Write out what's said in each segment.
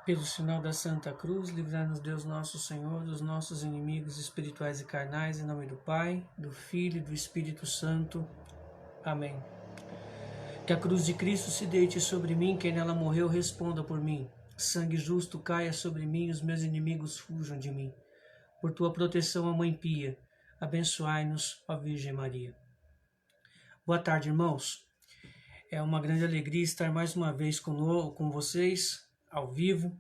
Pelo sinal da Santa Cruz, livrai-nos Deus nosso Senhor dos nossos inimigos espirituais e carnais, em nome do Pai, do Filho e do Espírito Santo. Amém. Que a cruz de Cristo se deite sobre mim, quem nela morreu responda por mim. Sangue justo caia sobre mim, os meus inimigos fujam de mim. Por tua proteção, a Mãe Pia, abençoai-nos, ó Virgem Maria. Boa tarde, irmãos. É uma grande alegria estar mais uma vez com vocês, ao vivo,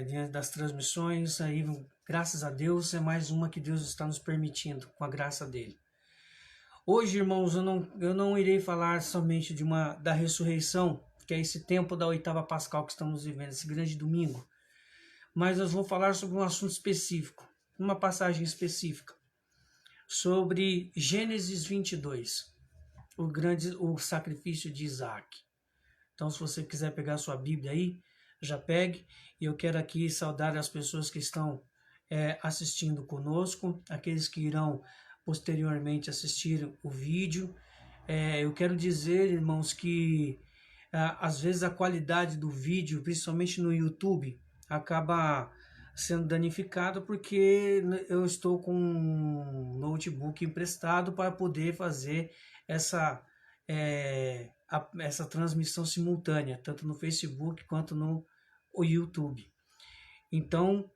diante das transmissões. Aí, graças a Deus, é mais uma que Deus está nos permitindo, com a graça dele. Hoje, irmãos, eu não irei falar somente da ressurreição, que é esse tempo da oitava pascal que estamos vivendo, esse grande domingo, mas nós vamos falar sobre um assunto específico, uma passagem específica, sobre Gênesis 22, o sacrifício de Isaac. Então, se você quiser pegar sua Bíblia aí, já pegue. E eu quero aqui saudar as pessoas que estão assistindo conosco, aqueles que irão posteriormente assistir o vídeo. Eu quero dizer, irmãos, que às vezes a qualidade do vídeo, principalmente no YouTube, acaba sendo danificado porque eu estou com um notebook emprestado para poder fazer essa transmissão simultânea, tanto no Facebook quanto no YouTube. Então,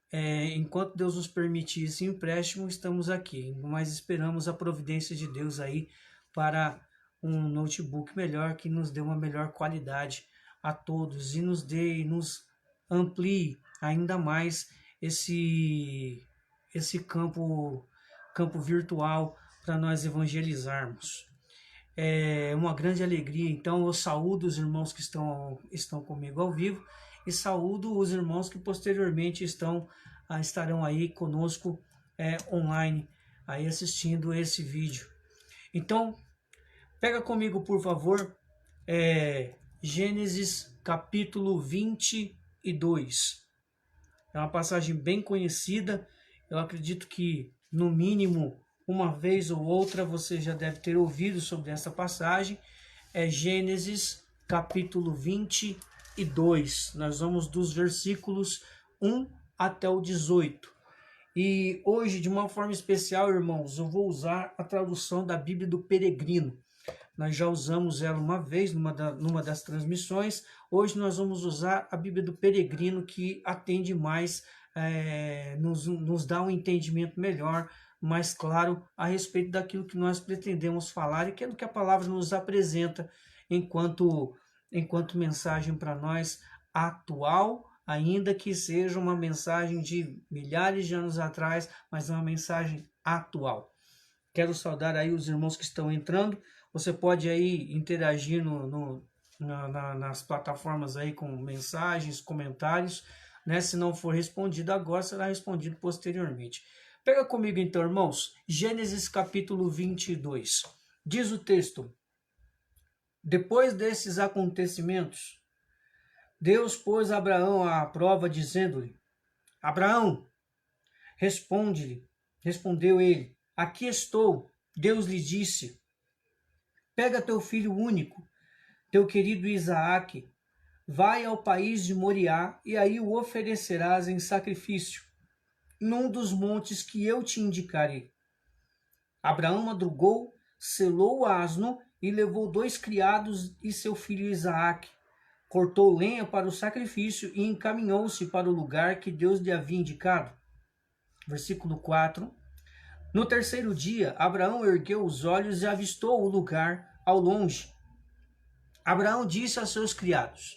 enquanto Deus nos permitir esse empréstimo, estamos aqui, mas esperamos a providência de Deus aí para um notebook melhor, que nos dê uma melhor qualidade a todos e nos amplie ainda mais esse campo virtual para nós evangelizarmos. É uma grande alegria, então eu saúdo os irmãos que estão comigo ao vivo e saúdo os irmãos que posteriormente estarão aí conosco online, aí assistindo esse vídeo. Então, pega comigo, por favor, Gênesis capítulo 22. É uma passagem bem conhecida, eu acredito que no mínimo uma vez ou outra você já deve ter ouvido sobre essa passagem. É Gênesis capítulo 22. Nós vamos dos versículos 1 até o 18. E hoje, de uma forma especial, irmãos, eu vou usar a tradução da Bíblia do Peregrino. Nós já usamos ela uma vez numa das transmissões. Hoje nós vamos usar a Bíblia do Peregrino, que atende mais, nos dá um entendimento melhor, mais claro a respeito daquilo que nós pretendemos falar e que é do que a palavra nos apresenta enquanto mensagem para nós atual, ainda que seja uma mensagem de milhares de anos atrás, mas é uma mensagem atual. Quero saudar aí os irmãos que estão entrando. Você pode aí interagir nas plataformas aí com mensagens, comentários, né? Se não for respondido agora, será respondido posteriormente. Pega comigo então, irmãos, Gênesis capítulo 22. Diz o texto: depois desses acontecimentos, Deus pôs Abraão à prova, dizendo-lhe: Abraão, responde-lhe. Respondeu ele: aqui estou. Deus lhe disse: pega teu filho único, teu querido Isaque, vai ao país de Moriá e aí o oferecerás em sacrifício, num dos montes que eu te indicarei. Abraão madrugou, selou o asno e levou 2 criados e seu filho Isaque. Cortou lenha para o sacrifício e encaminhou-se para o lugar que Deus lhe havia indicado. Versículo 4. No terceiro dia, Abraão ergueu os olhos e avistou o lugar ao longe. Abraão disse a seus criados: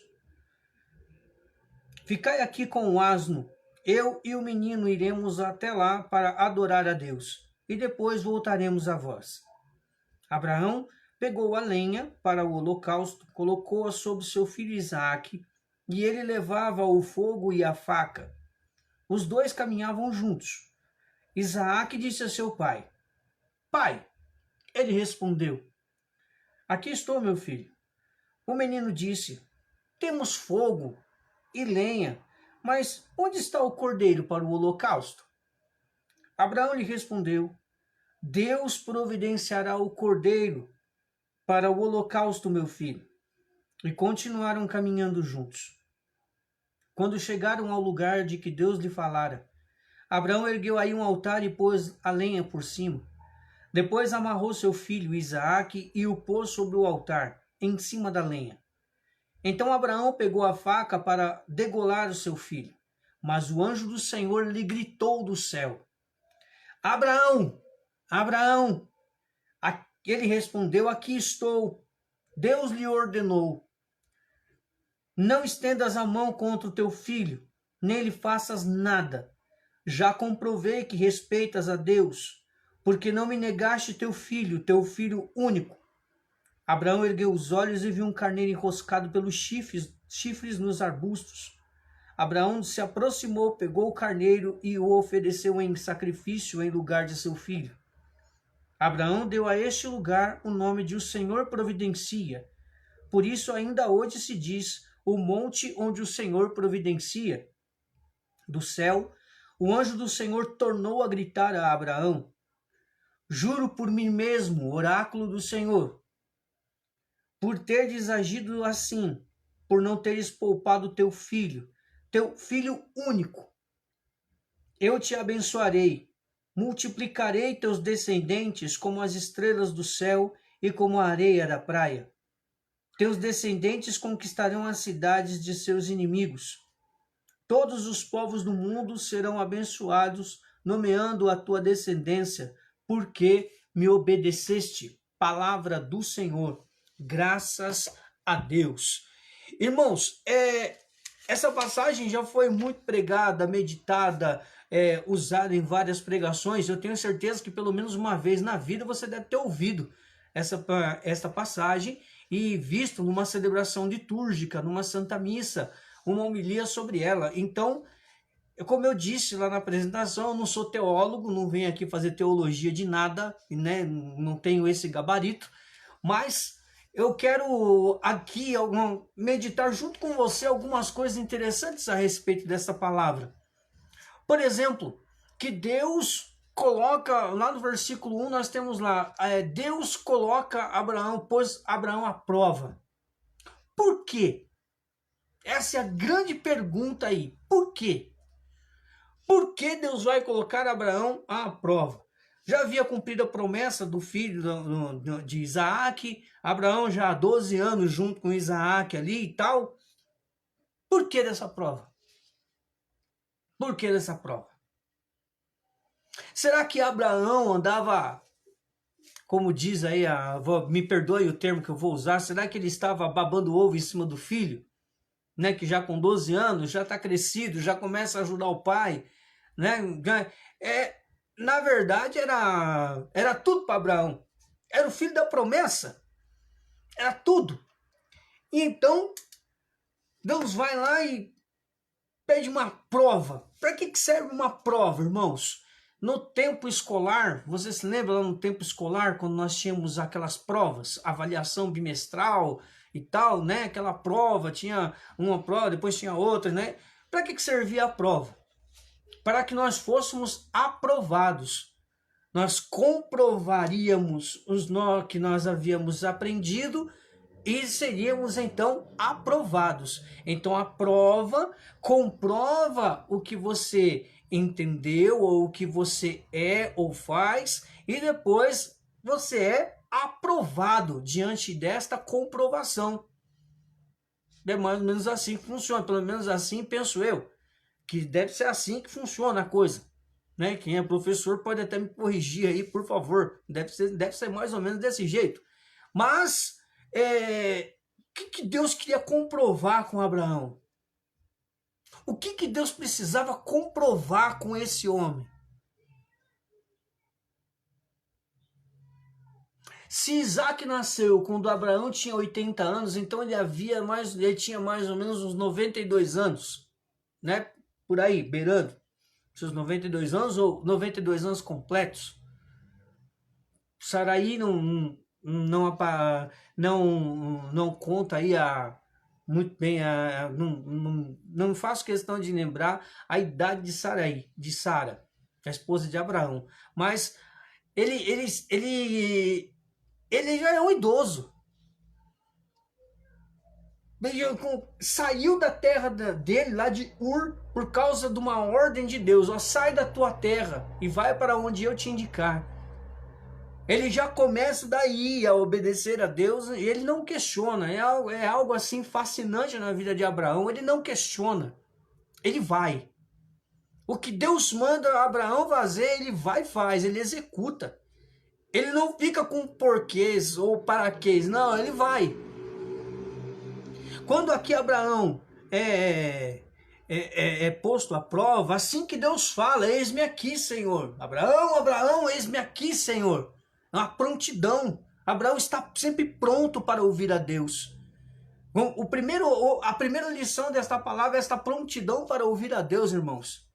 ficai aqui com o asno, eu e o menino iremos até lá para adorar a Deus, e depois voltaremos a vós. Abraão pegou a lenha para o holocausto, colocou-a sobre seu filho Isaque, e ele levava o fogo e a faca. Os 2 caminhavam juntos. Isaque disse a seu pai: Pai. Ele respondeu: aqui estou, meu filho. O menino disse: temos fogo e lenha, mas onde está o cordeiro para o holocausto? Abraão lhe respondeu: Deus providenciará o cordeiro para o holocausto, meu filho. E continuaram caminhando juntos. quando chegaram ao lugar de que Deus lhe falara, Abraão ergueu aí um altar e pôs a lenha por cima. Depois amarrou seu filho Isaque e o pôs sobre o altar, em cima da lenha. Então Abraão pegou a faca para degolar o seu filho. Mas o anjo do Senhor lhe gritou do céu: Abraão, Abraão! Ele respondeu: Aqui estou. Deus lhe ordenou: Não estendas a mão contra o teu filho, nem lhe faças nada. Já comprovei que respeitas a Deus, porque não me negaste teu filho único. Abraão ergueu os olhos e viu um carneiro enroscado pelos chifres nos arbustos. Abraão se aproximou, pegou o carneiro e o ofereceu em sacrifício em lugar de seu filho. Abraão deu a este lugar o nome de O Senhor Providencia. Por isso ainda hoje se diz o monte onde o Senhor providencia. Do céu, o anjo do Senhor tornou a gritar a Abraão: Juro por mim mesmo, oráculo do Senhor, por teres agido assim, por não teres poupado teu filho único. Eu te abençoarei, multiplicarei teus descendentes como as estrelas do céu e como a areia da praia. Teus descendentes conquistarão as cidades de seus inimigos. Todos os povos do mundo serão abençoados, nomeando a tua descendência, porque me obedeceste. Palavra do Senhor. Graças a Deus. Irmãos, essa passagem já foi muito pregada, meditada, usada em várias pregações. Eu tenho certeza que pelo menos uma vez na vida você deve ter ouvido essa passagem e visto numa celebração litúrgica, numa Santa Missa, uma homilia sobre ela. Então, como eu disse lá na apresentação, eu não sou teólogo, não venho aqui fazer teologia de nada, né? Não tenho esse gabarito, mas eu quero aqui meditar junto com você algumas coisas interessantes a respeito dessa palavra. Por exemplo, que Deus coloca, lá no versículo 1 nós temos lá, Deus coloca pôs Abraão à prova. Por quê? Essa é a grande pergunta aí. Por quê? Por que Deus vai colocar Abraão à prova? Já havia cumprido a promessa do filho de Isaac, Abraão já há 12 anos junto com Isaac ali e tal. Por que dessa prova? Por que dessa prova? Será que Abraão andava, como diz aí, me perdoe o termo que eu vou usar, será que ele estava babando ovo em cima do filho? Né, que já com 12 anos, já está crescido, já começa a ajudar o pai, né? Na verdade, era tudo para Abraão. Era o filho da promessa. Era tudo. E então, Deus vai lá e pede uma prova. Para que serve uma prova, irmãos? No tempo escolar, você se lembra lá no tempo escolar, quando nós tínhamos aquelas provas, avaliação bimestral e tal, né? Aquela prova, tinha uma prova, depois tinha outra, né? Para que servia a prova? Para que nós fôssemos aprovados. Nós comprovaríamos que nós havíamos aprendido e seríamos então aprovados. Então a prova comprova o que você entendeu ou o que você é ou faz e depois você é aprovado diante desta comprovação. É mais ou menos assim que funciona, pelo menos assim penso eu, que deve ser assim que funciona a coisa. Né? Quem é professor pode até me corrigir aí, por favor. Deve ser mais ou menos desse jeito. Mas o que Deus queria comprovar com Abraão? O que Deus precisava comprovar com esse homem? Se Isaac nasceu quando Abraão tinha 80 anos, então ele tinha mais ou menos uns 92 anos, né? Por aí, beirando seus 92 anos ou 92 anos completos. Saraí não conta aí muito bem, não faço questão de lembrar a idade de Sara, a esposa de Abraão, mas ele já é um idoso. saiu da terra dele, lá de Ur, por causa de uma ordem de Deus. Ó, sai da tua terra e vai para onde eu te indicar. Ele já começa daí a obedecer a Deus e ele não questiona. É algo assim fascinante na vida de Abraão. Ele não questiona. Ele vai. O que Deus manda Abraão fazer, ele vai e faz, ele executa. Ele não fica com porquês ou paraquês, não, ele vai. Quando aqui Abraão é posto à prova, assim que Deus fala, eis-me aqui, Senhor. Abraão, Abraão, eis-me aqui, Senhor. Uma prontidão. Abraão está sempre pronto para ouvir a Deus. A primeira lição desta palavra é esta prontidão para ouvir a Deus, irmãos.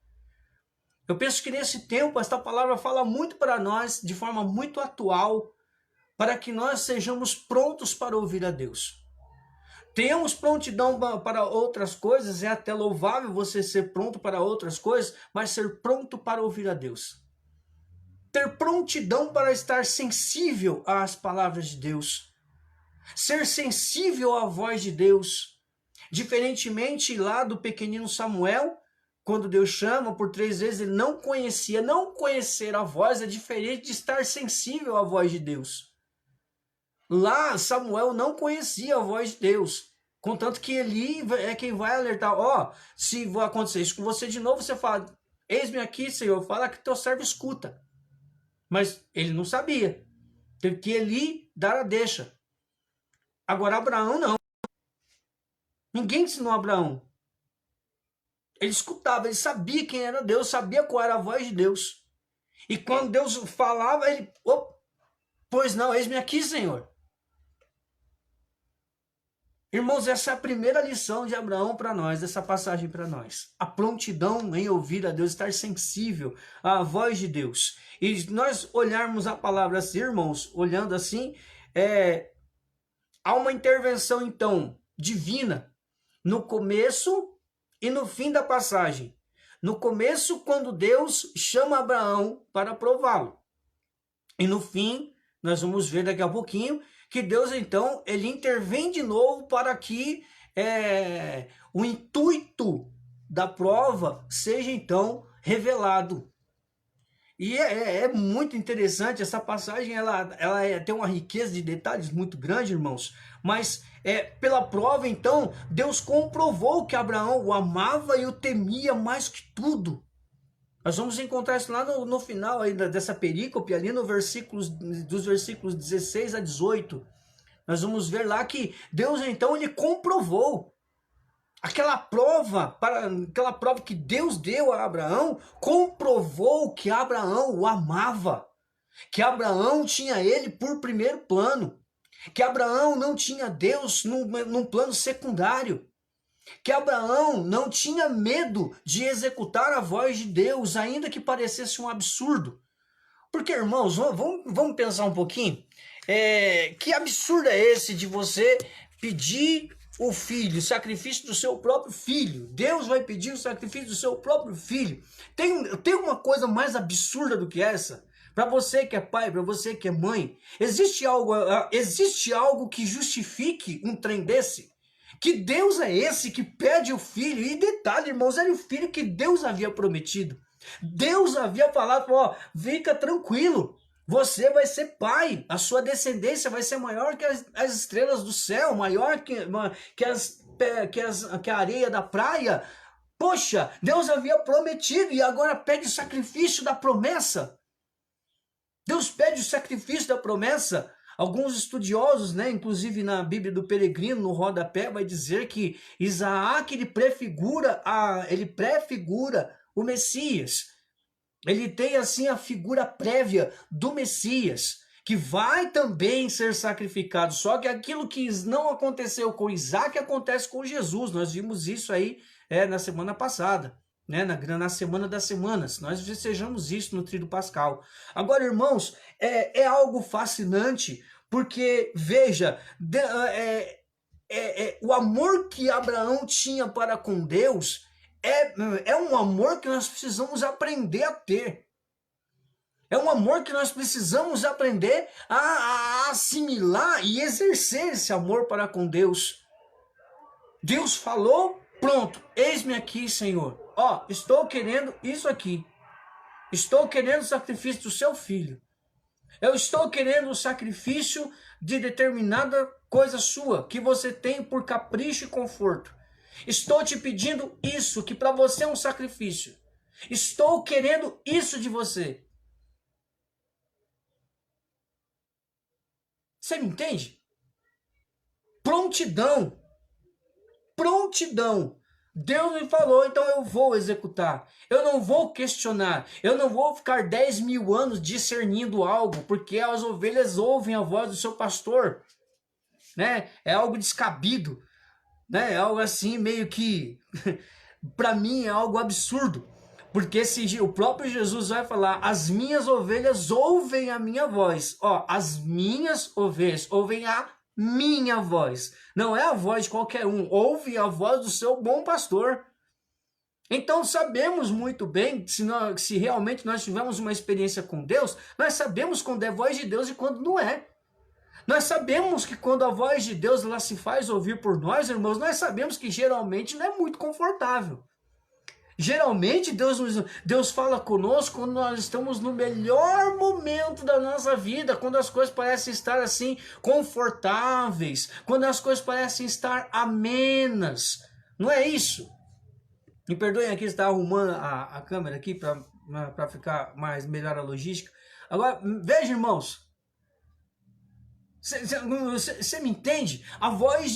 Eu penso que nesse tempo esta palavra fala muito para nós, de forma muito atual, para que nós sejamos prontos para ouvir a Deus. Tenhamos prontidão para outras coisas, é até louvável você ser pronto para outras coisas, mas ser pronto para ouvir a Deus. Ter prontidão para estar sensível às palavras de Deus. Ser sensível à voz de Deus. Diferentemente lá do pequenino Samuel, quando Deus chama por 3 vezes, ele não conhecia. Não conhecer a voz é diferente de estar sensível à voz de Deus. Lá, Samuel não conhecia a voz de Deus. Contanto que Eli é quem vai alertar. Ó, se vai acontecer isso com você de novo, você fala, eis-me aqui, Senhor, fala que teu servo escuta. Mas ele não sabia. Teve que Eli dar a deixa. Agora, Abraão não. Ninguém ensinou a Abraão. Ele escutava, ele sabia quem era Deus, sabia qual era a voz de Deus. E quando Deus falava, ele... pois não, eis-me aqui, Senhor. Irmãos, essa é a primeira lição de Abraão para nós, dessa passagem para nós. A prontidão em ouvir a Deus, estar sensível à voz de Deus. E nós olharmos a palavra assim, irmãos, olhando assim, há uma intervenção, então, divina no começo e no fim da passagem. No começo, quando Deus chama Abraão para prová-lo. E no fim, nós vamos ver daqui a pouquinho, que Deus, então, ele intervém de novo para que o intuito da prova seja, então, revelado. E é muito interessante, essa passagem, ela tem uma riqueza de detalhes muito grande, irmãos, mas pela prova, então, Deus comprovou que Abraão o amava e o temia mais que tudo. Nós vamos encontrar isso lá no final ainda dessa perícope, ali no dos versículos 16 a 18. Nós vamos ver lá que Deus, então, ele comprovou. Aquela prova que Deus deu a Abraão, comprovou que Abraão o amava. Que Abraão tinha ele por primeiro plano. Que Abraão não tinha Deus num plano secundário. Que Abraão não tinha medo de executar a voz de Deus, ainda que parecesse um absurdo. Porque, irmãos, vamos pensar um pouquinho? Que absurdo é esse de você pedir o filho, o sacrifício do seu próprio filho? Deus vai pedir o sacrifício do seu próprio filho. Tem uma coisa mais absurda do que essa? Para você que é pai, para você que é mãe, existe algo que justifique um trem desse? Que Deus é esse que pede o filho? E detalhe, irmãos, era o filho que Deus havia prometido. Deus havia falado, ó, fica tranquilo, você vai ser pai, a sua descendência vai ser maior que as estrelas do céu, maior que a areia da praia. Poxa, Deus havia prometido e agora pede o sacrifício da promessa. Deus pede o sacrifício da promessa. Alguns estudiosos, inclusive na Bíblia do Peregrino, no rodapé, vai dizer que Isaac ele prefigura o Messias. Ele tem assim a figura prévia do Messias, que vai também ser sacrificado. Só que aquilo que não aconteceu com Isaac acontece com Jesus. Nós vimos isso aí na semana passada. Na Semana das Semanas, nós festejamos isso no Tríduo Pascal. Agora, irmãos, é algo fascinante, porque, veja, o amor que Abraão tinha para com Deus é um amor que nós precisamos aprender a ter. É um amor que nós precisamos aprender a assimilar e exercer esse amor para com Deus. Deus falou, pronto, eis-me aqui, Senhor. Ó, estou querendo isso aqui. Estou querendo o sacrifício do seu filho. Eu estou querendo o sacrifício de determinada coisa sua, que você tem por capricho e conforto. Estou te pedindo isso, que para você é um sacrifício. Estou querendo isso de você. Você me entende? Prontidão. Prontidão. Deus me falou, então eu vou executar. Eu não vou questionar. Eu não vou ficar 10.000 anos discernindo algo, porque as ovelhas ouvem a voz do seu pastor. Né? É algo descabido. Né? É algo assim meio que, para mim, é algo absurdo. Porque se o próprio Jesus vai falar, as minhas ovelhas ouvem a minha voz. Ó, as minhas ovelhas ouvem a minha voz. Não é a voz de qualquer um. Ouve a voz do seu bom pastor. Então sabemos muito bem, se realmente nós tivermos uma experiência com Deus, nós sabemos quando é voz de Deus e quando não é. Nós sabemos que quando a voz de Deus ela se faz ouvir por nós, irmãos, nós sabemos que geralmente não é muito confortável. Geralmente Deus fala conosco quando nós estamos no melhor momento da nossa vida, quando as coisas parecem estar assim confortáveis, quando as coisas parecem estar amenas. Não é isso? Me perdoem aqui, está arrumando a câmera aqui para ficar melhor a logística. Agora, veja, irmãos. Você me entende? A voz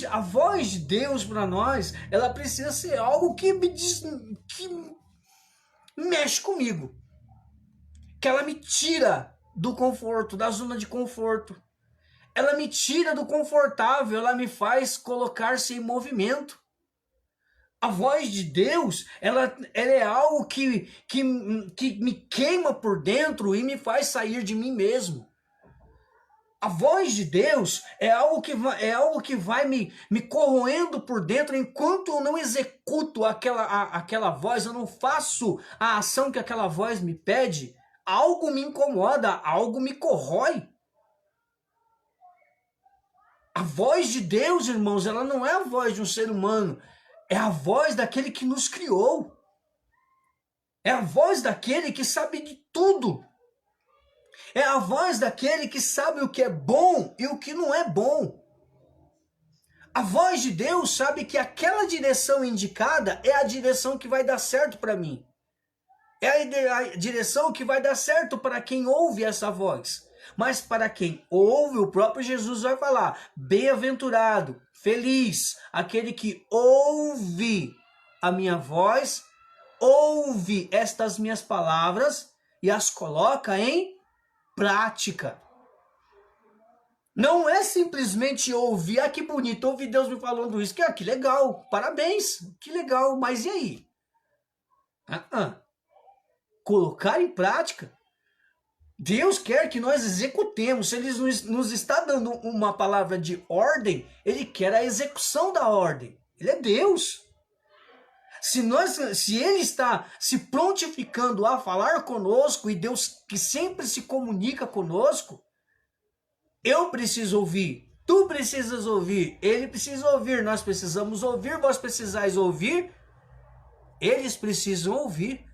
de Deus para nós, ela precisa ser algo que que mexe comigo. Que ela me tira do conforto, da zona de conforto. Ela me tira do confortável, ela me faz colocar-se em movimento. A voz de Deus, ela é algo que me queima por dentro e me faz sair de mim mesmo. A voz de Deus é algo que vai me corroendo por dentro enquanto eu não executo aquela voz, eu não faço a ação que aquela voz me pede, algo me incomoda, algo me corrói. A voz de Deus, irmãos, ela não é a voz de um ser humano, é a voz daquele que nos criou. É a voz daquele que sabe de tudo. É a voz daquele que sabe o que é bom e o que não é bom. A voz de Deus sabe que aquela direção indicada é a direção que vai dar certo para mim. É a direção que vai dar certo para quem ouve essa voz. Mas para quem ouve, o próprio Jesus vai falar, bem-aventurado, feliz, aquele que ouve a minha voz, ouve estas minhas palavras e as coloca em prática. Não é simplesmente ouvir, ah, que bonito, ouvir Deus me falando isso, que legal, parabéns, que legal, mas e aí? Colocar em prática. Deus quer que nós executemos. Se Ele nos está dando uma palavra de ordem, Ele quer a execução da ordem. Ele é Deus. Se Ele está se prontificando a falar conosco, e Deus que sempre se comunica conosco, eu preciso ouvir, tu precisas ouvir, ele precisa ouvir, nós precisamos ouvir, vós precisais ouvir, eles precisam ouvir.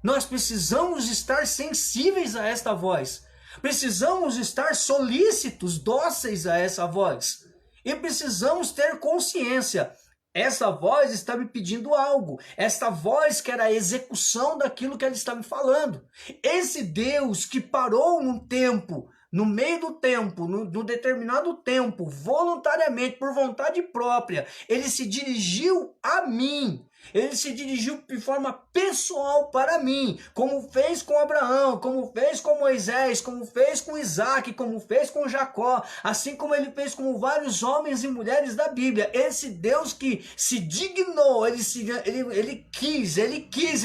Nós precisamos estar sensíveis a esta voz. Precisamos estar solícitos, dóceis a essa voz. E precisamos ter consciência. Essa voz está me pedindo algo. Esta voz quer a execução daquilo que ela está me falando. Esse Deus que parou num tempo, no meio do tempo, no determinado tempo, voluntariamente, por vontade própria, ele se dirigiu a mim. Ele se dirigiu de forma pessoal para mim, como fez com Abraão, como fez com Moisés, como fez com Isaac, como fez com Jacó, assim como ele fez com vários homens e mulheres da Bíblia. Esse Deus que se dignou, ele quis,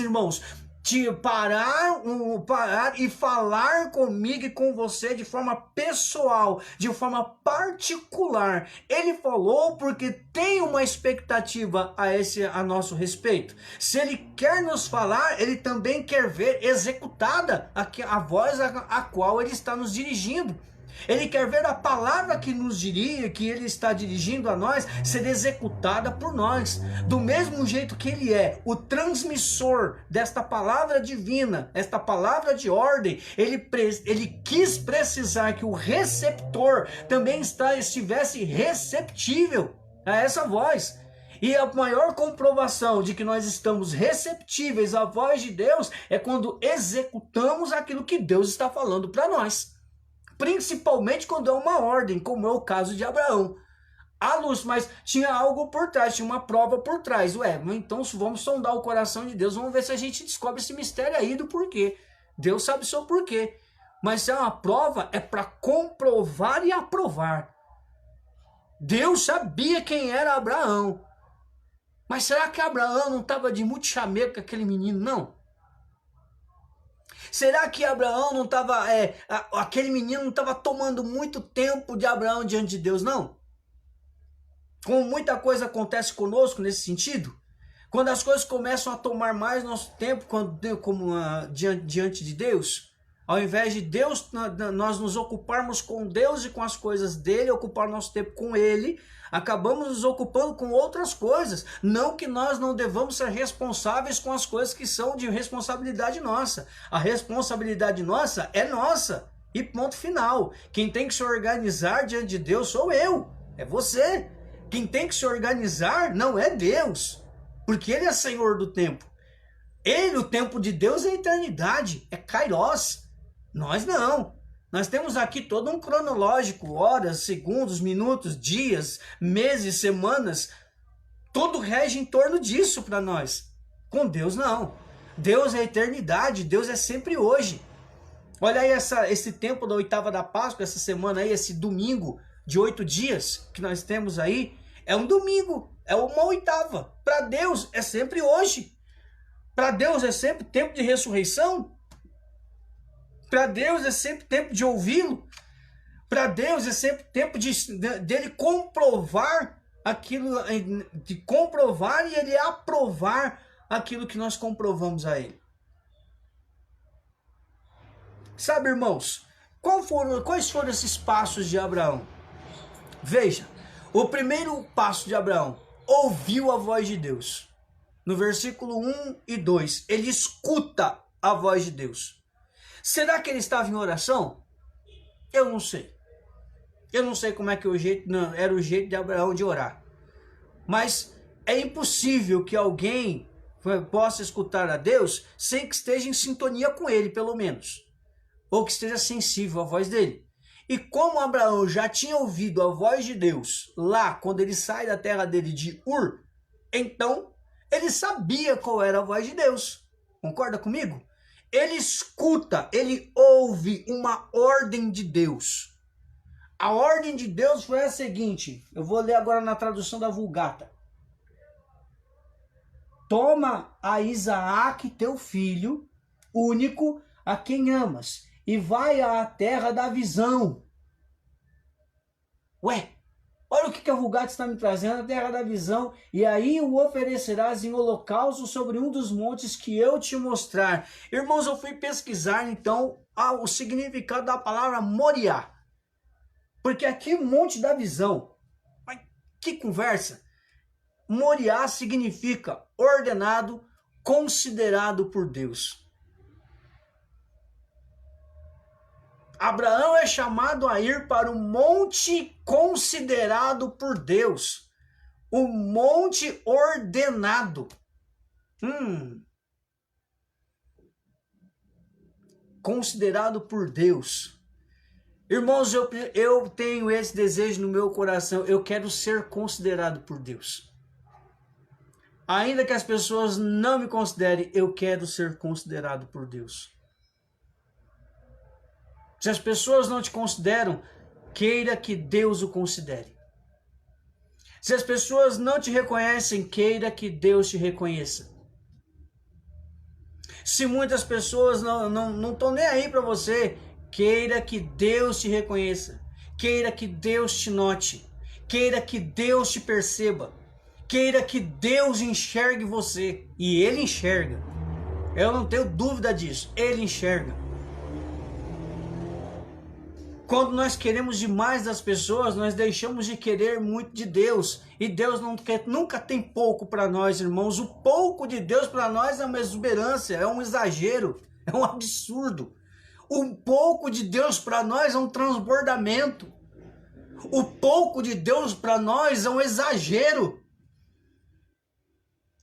irmãos, de parar e falar comigo e com você de forma pessoal, de forma particular. Ele falou porque tem uma expectativa a nosso respeito. Se ele quer nos falar, ele também quer ver executada a voz a qual ele está nos dirigindo. Ele quer ver a palavra que nos diria, que ele está dirigindo a nós, ser executada por nós. Do mesmo jeito que ele é o transmissor desta palavra divina, esta palavra de ordem, ele quis precisar que o receptor também estivesse receptível a essa voz. E a maior comprovação de que nós estamos receptíveis à voz de Deus é quando executamos aquilo que Deus está falando para nós. Principalmente quando é uma ordem, como é o caso de Abraão. Ah, Lúcio, mas tinha algo por trás, tinha uma prova por trás. Ué, então vamos sondar o coração de Deus, vamos ver se a gente descobre esse mistério aí do porquê. Deus sabe o seu porquê. Mas se é uma prova, é para comprovar e aprovar. Deus sabia quem era Abraão. Mas será que Abraão não estava de muito chamego com aquele menino, não? Será que Abraão não estava, aquele menino não estava tomando muito tempo de Abraão diante de Deus, não? Como muita coisa acontece conosco nesse sentido, quando as coisas começam a tomar mais nosso tempo diante de Deus, ao invés de Deus, nós nos ocuparmos com Deus e com as coisas dele, ocupar nosso tempo com ele, acabamos nos ocupando com outras coisas. Não que nós não devamos ser responsáveis com as coisas que são de responsabilidade nossa. A responsabilidade nossa é nossa. E ponto final. Quem tem que se organizar diante de Deus sou eu. É você. Quem tem que se organizar não é Deus. Porque ele é Senhor do tempo. O tempo de Deus é a eternidade. É Kairos. Nós não. Nós temos aqui todo um cronológico, horas, segundos, minutos, dias, meses, semanas. Tudo rege em torno disso para nós. Com Deus não. Deus é a eternidade, Deus é sempre hoje. Olha aí esse tempo da oitava da Páscoa, essa semana aí, esse domingo de 8 dias que nós temos aí. É um domingo, é uma oitava. Para Deus é sempre hoje. Para Deus é sempre tempo de ressurreição. Para Deus é sempre tempo de ouvi-lo. Para Deus é sempre tempo dele comprovar aquilo, de comprovar e ele aprovar aquilo que nós comprovamos a ele. Sabe, irmãos, quais foram esses passos de Abraão? Veja, o primeiro passo de Abraão, ouviu a voz de Deus. No versículo 1 e 2, ele escuta a voz de Deus. Será que ele estava em oração? Eu não sei. Eu não sei como é que era o jeito de Abraão de orar. Mas é impossível que alguém possa escutar a Deus sem que esteja em sintonia com ele, pelo menos. Ou que esteja sensível à voz dele. E como Abraão já tinha ouvido a voz de Deus lá, quando ele sai da terra dele de Ur, então ele sabia qual era a voz de Deus. Concorda comigo? Ele escuta, ele ouve uma ordem de Deus. A ordem de Deus foi a seguinte, eu vou ler agora na tradução da Vulgata. Toma a Isaque, teu filho, único, a quem amas, e vai à terra da visão. Ué, olha o que a Vulgata está me trazendo, a terra da visão. E aí o oferecerás em holocausto sobre um dos montes que eu te mostrar. Irmãos, eu fui pesquisar então o significado da palavra Moriá. Porque aqui monte da visão. Mas que conversa. Moriá significa ordenado, considerado por Deus. Abraão é chamado a ir para o monte considerado por Deus. O monte ordenado. Considerado por Deus. Irmãos, eu tenho esse desejo no meu coração. Eu quero ser considerado por Deus. Ainda que as pessoas não me considerem, eu quero ser considerado por Deus. Se as pessoas não te consideram, queira que Deus o considere. Se as pessoas não te reconhecem, queira que Deus te reconheça. Se muitas pessoas não estão nem aí para você, queira que Deus te reconheça. Queira que Deus te note. Queira que Deus te perceba. Queira que Deus enxergue você. E Ele enxerga. Eu não tenho dúvida disso. Ele enxerga. Quando nós queremos demais das pessoas, nós deixamos de querer muito de Deus. E Deus nunca tem pouco para nós, irmãos. O pouco de Deus para nós é uma exuberância, é um exagero, é um absurdo. O pouco de Deus para nós é um transbordamento. O pouco de Deus para nós é um exagero.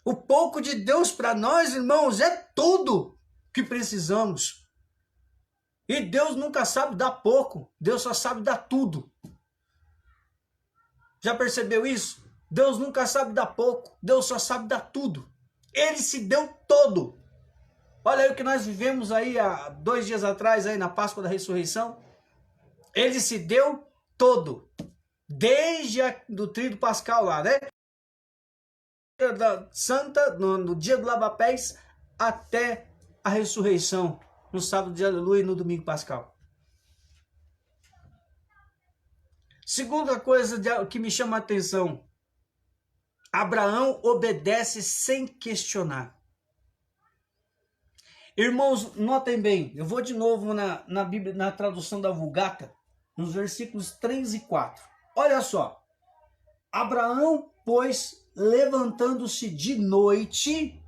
O pouco de Deus para nós, irmãos, é tudo que precisamos. E Deus nunca sabe dar pouco, Deus só sabe dar tudo. Já percebeu isso? Deus nunca sabe dar pouco, Deus só sabe dar tudo. Ele se deu todo. Olha aí o que nós vivemos aí há 2 dias atrás, aí na Páscoa da Ressurreição. Ele se deu todo. Desde do tríduo pascal lá, né? Da Santa, no dia do lavapés, até a ressurreição. No sábado de aleluia e no domingo pascal. Segunda coisa que me chama a atenção. Abraão obedece sem questionar. Irmãos, notem bem. Eu vou de novo na Bíblia, na tradução da Vulgata, nos versículos 3 e 4. Olha só. Abraão, pois, levantando-se de noite,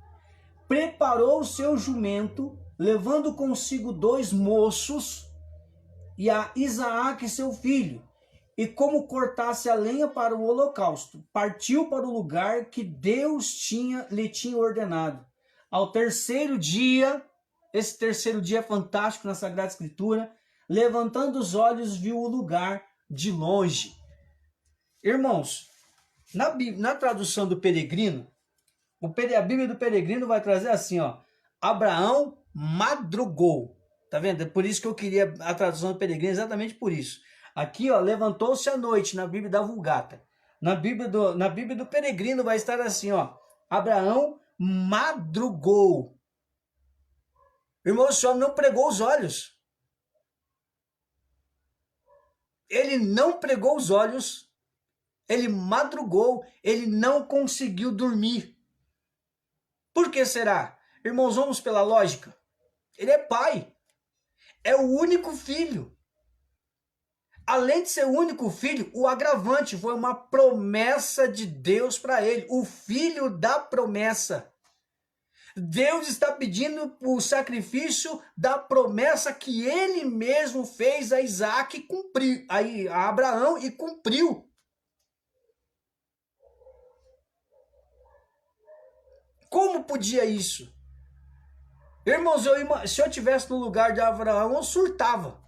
preparou o seu jumento, levando consigo 2 moços e a Isaque seu filho, e como cortasse a lenha para o holocausto, partiu para o lugar que Deus lhe tinha ordenado. Ao terceiro dia, esse terceiro dia é fantástico na Sagrada Escritura, levantando os olhos, viu o lugar de longe. Irmãos, na tradução do Peregrino, a Bíblia do Peregrino vai trazer assim, ó, Abraão madrugou. Tá vendo? É por isso que eu queria a tradução do Peregrino, exatamente por isso. Aqui, ó, levantou-se à noite, na Bíblia da Vulgata. Na Bíblia do Peregrino vai estar assim, ó, Abraão madrugou. Irmão, esse homem não pregou os olhos. Ele não pregou os olhos, ele madrugou, ele não conseguiu dormir. Por que será? Irmãos, vamos pela lógica. Ele é pai. É o único filho. Além de ser o único filho, o agravante foi uma promessa de Deus para ele. O filho da promessa. Deus está pedindo o sacrifício da promessa que ele mesmo fez a Isaac e cumpriu, a Abraão e cumpriu. Como podia isso? Irmãos, se eu estivesse no lugar de Abraão, eu surtava.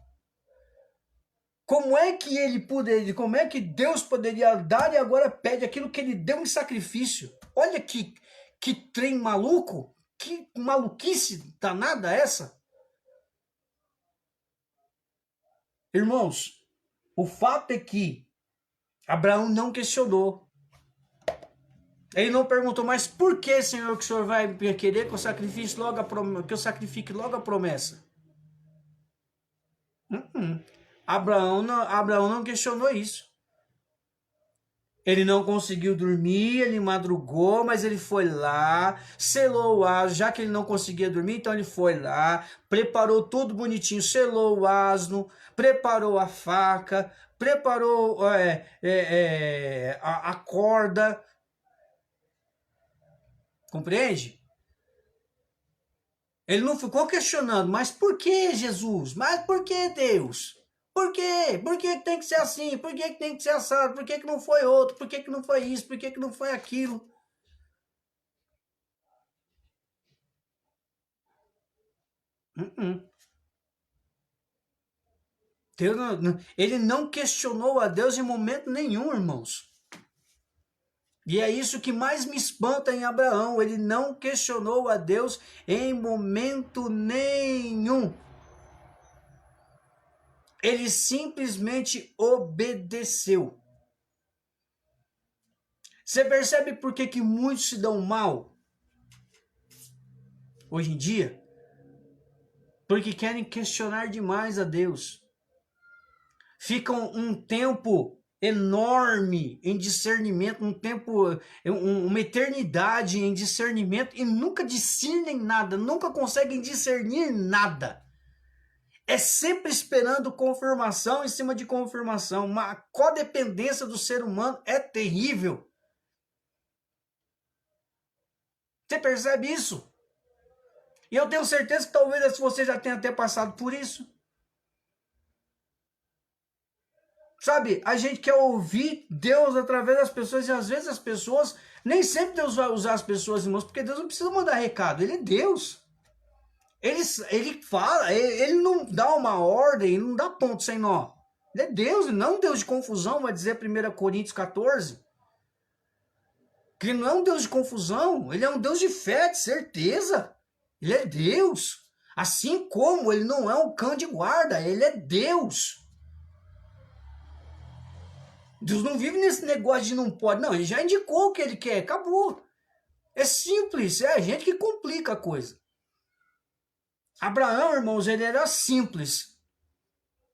Como é que ele poderia, como é que Deus poderia dar e agora pede aquilo que ele deu em sacrifício? Olha que trem maluco, que maluquice danada essa. Irmãos, o fato é que Abraão não questionou. Ele não perguntou, mas por que, Senhor, que o Senhor vai querer que eu sacrifique logo a promessa? Abraão não questionou isso. Ele não conseguiu dormir, ele madrugou, mas ele foi lá, selou o asno, já que ele não conseguia dormir, então ele foi lá, preparou tudo bonitinho, selou o asno, preparou a faca, preparou a corda. Compreende? Ele não ficou questionando, mas por que Jesus? Mas por que Deus? Por quê? Por que tem que ser assim? Por que tem que ser assado? Por que não foi outro? Por que não foi isso? Por que não foi aquilo? Deus ele não questionou a Deus em momento nenhum, irmãos. E é isso que mais me espanta em Abraão. Ele não questionou a Deus em momento nenhum. Ele simplesmente obedeceu. Você percebe por que muitos se dão mal hoje em dia? Porque querem questionar demais a Deus. Ficam um tempo enorme em discernimento, uma eternidade em discernimento e nunca discernem nada, nunca conseguem discernir nada. É sempre esperando confirmação em cima de confirmação. Uma codependência do ser humano é terrível. Você percebe isso? E eu tenho certeza que talvez você já tenha até passado por isso. Sabe, a gente quer ouvir Deus através das pessoas e às vezes as pessoas, nem sempre Deus vai usar as pessoas, irmãos, porque Deus não precisa mandar recado, Ele é Deus. Ele fala, ele não dá uma ordem, ele não dá ponto sem nó. Ele é Deus, ele não é um Deus de confusão, vai dizer 1 Coríntios 14. Que ele não é um Deus de confusão, ele é um Deus de fé, de certeza. Ele é Deus. Assim como ele não é um cão de guarda, ele é Deus. Deus não vive nesse negócio de não pode, não, ele já indicou o que ele quer, acabou. É simples, é a gente que complica a coisa. Abraão, irmãos, ele era simples.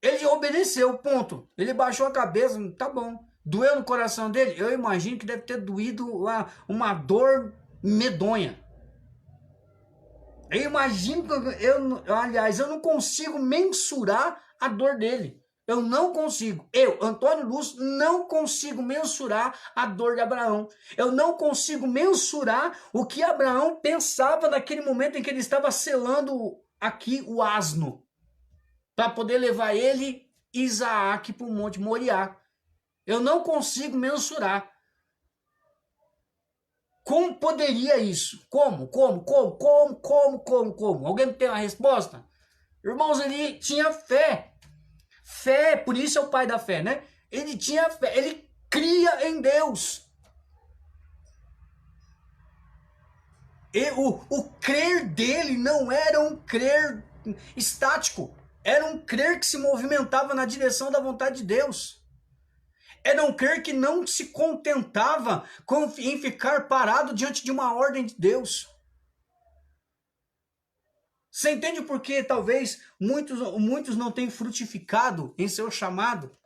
Ele obedeceu, ponto. Ele baixou a cabeça, tá bom. Doeu no coração dele? Eu imagino que deve ter doído uma dor medonha. Eu imagino, aliás, eu não consigo mensurar a dor dele. Eu não consigo. Eu, Antônio Lúcio, não consigo mensurar a dor de Abraão. Eu não consigo mensurar o que Abraão pensava naquele momento em que ele estava selando aqui o asno, para poder levar ele, Isaac, para o Monte Moriá. Eu não consigo mensurar. Como poderia isso? Como? Alguém tem uma resposta? Irmãos, ele tinha fé. Fé, por isso é o pai da fé, né? Ele tinha fé, ele cria em Deus. E o crer dele não era um crer estático, era um crer que se movimentava na direção da vontade de Deus. Era um crer que não se contentava em ficar parado diante de uma ordem de Deus. Você entende por que talvez muitos não tenham frutificado em seu chamado?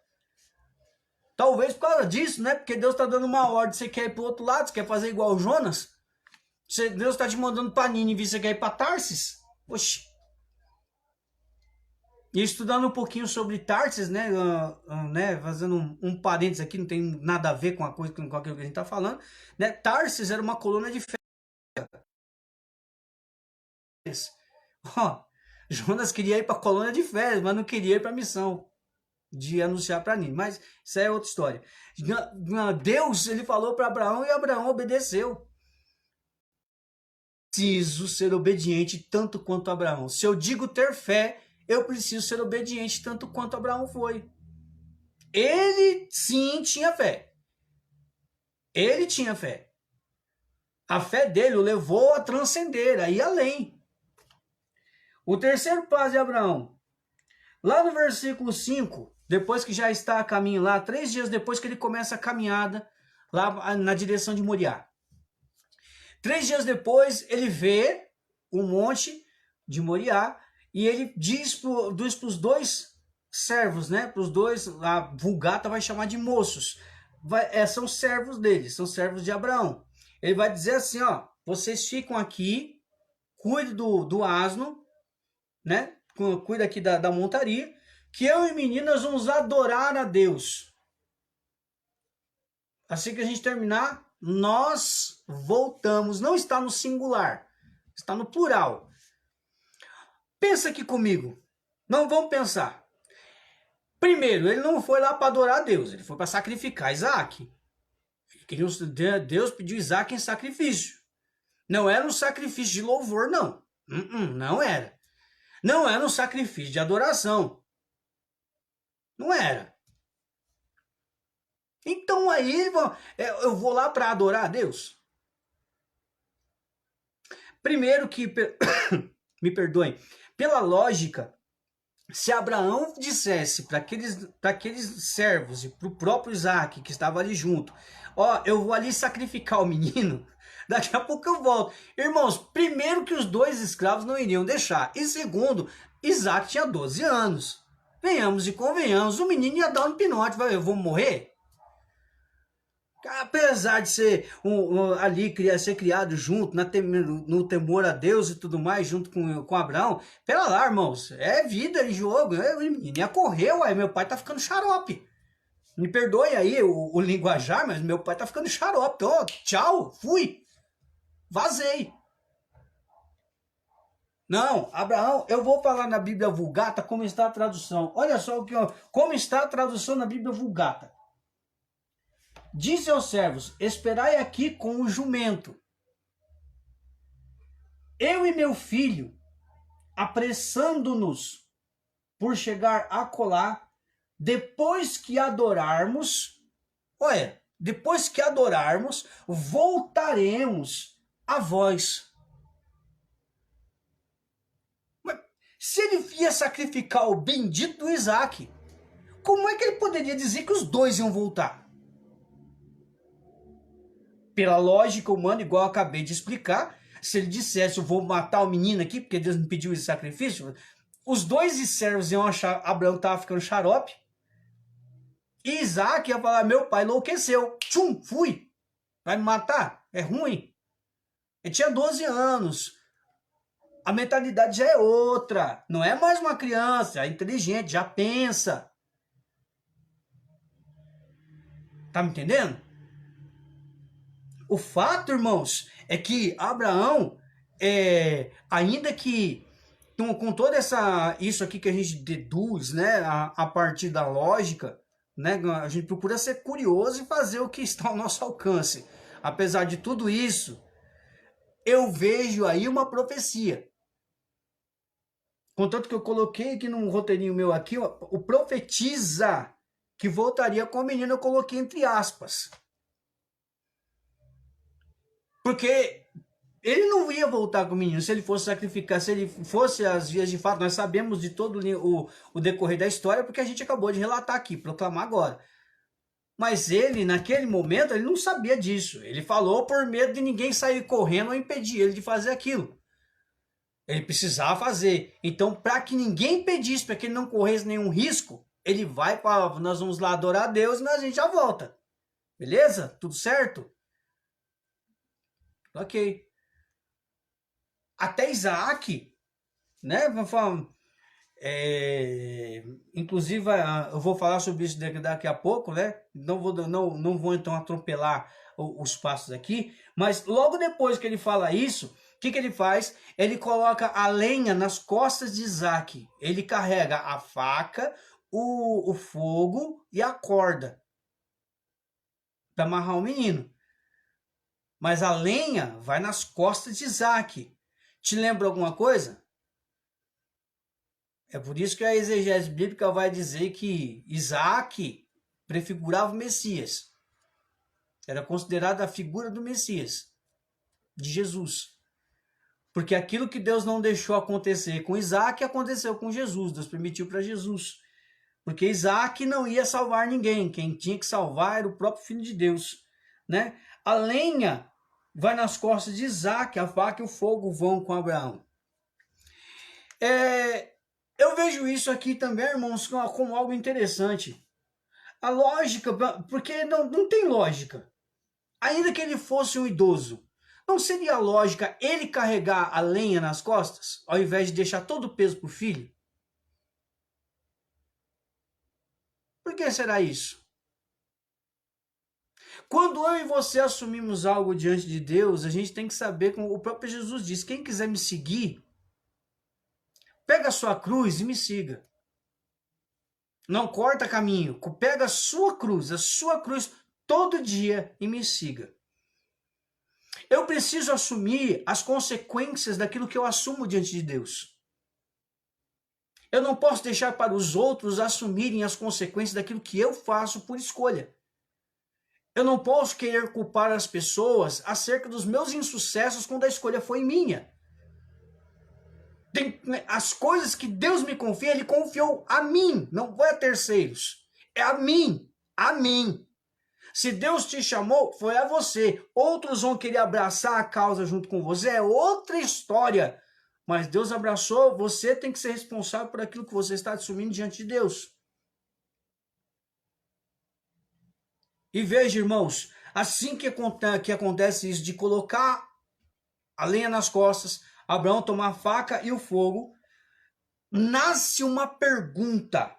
Talvez por causa disso, né? Porque Deus está dando uma ordem, você quer ir para o outro lado, você quer fazer igual o Jonas? Deus está te mandando para Nínive, você quer ir para Tarsis? Oxi. E estudando um pouquinho sobre Tarsis, né? Fazendo um parênteses aqui, não tem nada a ver com aquilo que a gente está falando. Né? Tarsis era uma colônia de férias. Jonas queria ir para a colônia de férias, mas não queria ir para a missão de anunciar para Nínive. Mas isso é outra história. Deus, ele falou para Abraão e Abraão obedeceu. Preciso ser obediente tanto quanto Abraão. Se eu digo ter fé, eu preciso ser obediente tanto quanto Abraão foi. Ele sim tinha fé. Ele tinha fé. A fé dele o levou a transcender, a ir além. O terceiro passo de Abraão, lá no versículo 5, depois que já está a caminho lá, 3 dias depois que ele começa a caminhada lá na direção de Moriá. 3 dias depois, ele vê o monte de Moriá e ele diz para os 2 servos, né? Para os 2, a Vulgata vai chamar de moços. São servos dele, são servos de Abraão. Ele vai dizer assim, ó, vocês ficam aqui, cuide do asno, né? Cuida aqui da montaria, que eu e meninas vamos adorar a Deus. Assim que a gente terminar, nós voltamos. Não está no singular, está no plural. Pensa aqui comigo. Não vamos pensar. Primeiro, ele não foi lá para adorar a Deus, ele foi para sacrificar Isaac. Deus pediu Isaac em sacrifício. Não era um sacrifício de louvor, não. Não era. Não era um sacrifício de adoração. Não era. Então aí eu vou lá para adorar a Deus? Primeiro que, me perdoem, pela lógica, se Abraão dissesse para aqueles servos e para o próprio Isaac que estava ali junto, ó, eu vou ali sacrificar o menino, daqui a pouco eu volto. Irmãos, primeiro que os 2 escravos não iriam deixar. E segundo, Isaac tinha 12 anos. Venhamos e convenhamos, o menino ia dar um pinote, eu vou morrer? Apesar de ser ali ser criado junto no temor a Deus e tudo mais, junto com Abraão, pera lá, irmãos, é vida em jogo. Ia correr, ué, meu pai tá ficando xarope. Me perdoe aí o linguajar, mas meu pai tá ficando xarope. Então, tchau, fui, vazei. Não, Abraão, eu vou falar na Bíblia Vulgata como está a tradução. Olha só como está a tradução na Bíblia Vulgata. Disse aos servos: esperai aqui com o jumento. Eu e meu filho, apressando-nos por chegar a colar, depois que adorarmos, voltaremos a vós. Mas se ele ia sacrificar o bendito Isaac, como é que ele poderia dizer que os dois iam voltar? Pela lógica humana, igual eu acabei de explicar, se ele dissesse, eu vou matar o menino aqui, porque Deus me pediu esse sacrifício, os dois servos iam achar Abraão estava ficando xarope, e Isaac ia falar, meu pai enlouqueceu, tchum, fui, vai me matar, é ruim. Ele tinha 12 anos, a mentalidade já é outra, não é mais uma criança, é inteligente, já pensa. Tá me entendendo? O fato, irmãos, é que Abraão, ainda que com toda isso aqui que a gente deduz, né, a partir da lógica, né, a gente procura ser curioso e fazer o que está ao nosso alcance. Apesar de tudo isso, eu vejo aí uma profecia. Contanto que eu coloquei aqui num roteirinho meu aqui, o profetiza que voltaria com o menino, eu coloquei entre aspas. Porque ele não ia voltar com o menino se ele fosse sacrificar, se ele fosse as vias de fato. Nós sabemos de todo o decorrer da história, porque a gente acabou de relatar aqui, proclamar agora. Mas ele, naquele momento, ele não sabia disso. Ele falou por medo de ninguém sair correndo ou impedir ele de fazer aquilo. Ele precisava fazer. Então, para que ninguém impedisse, para que ele não corresse nenhum risco, ele vai para, nós vamos lá adorar a Deus e a gente já volta. Beleza? Tudo certo? Ok. Até Isaac, né? Inclusive, eu vou falar sobre isso daqui a pouco, né? Não vou então atropelar os passos aqui, mas logo depois que ele fala isso, o que ele faz? Ele coloca a lenha nas costas de Isaac. Ele carrega a faca, o fogo e a corda para amarrar o menino. Mas a lenha vai nas costas de Isaac. Te lembra alguma coisa? É por isso que a exegese bíblica vai dizer que Isaac prefigurava o Messias. Era considerada a figura do Messias, de Jesus. Porque aquilo que Deus não deixou acontecer com Isaac, aconteceu com Jesus. Deus permitiu para Jesus. Porque Isaac não ia salvar ninguém. Quem tinha que salvar era o próprio Filho de Deus. Né? A lenha vai nas costas de Isaac, a faca e o fogo vão com Abraão. Eu vejo isso aqui também, irmãos, como algo interessante. A lógica, porque não tem lógica. Ainda que ele fosse um idoso, não seria lógica ele carregar a lenha nas costas, ao invés de deixar todo o peso para o filho? Por que será isso? Quando eu e você assumimos algo diante de Deus, a gente tem que saber, como o próprio Jesus diz, quem quiser me seguir, pega a sua cruz e me siga. Não corta caminho, pega a sua cruz todo dia e me siga. Eu preciso assumir as consequências daquilo que eu assumo diante de Deus. Eu não posso deixar para os outros assumirem as consequências daquilo que eu faço por escolha. Eu não posso querer culpar as pessoas acerca dos meus insucessos quando a escolha foi minha. As coisas que Deus me confia, Ele confiou a mim, não foi a terceiros. É a mim, a mim. Se Deus te chamou, foi a você. Outros vão querer abraçar a causa junto com você, é outra história. Mas Deus abraçou, você tem que ser responsável por aquilo que você está assumindo diante de Deus. E veja, irmãos, Assim que acontece isso, de colocar a lenha nas costas, Abraão tomar a faca e o fogo, nasce uma pergunta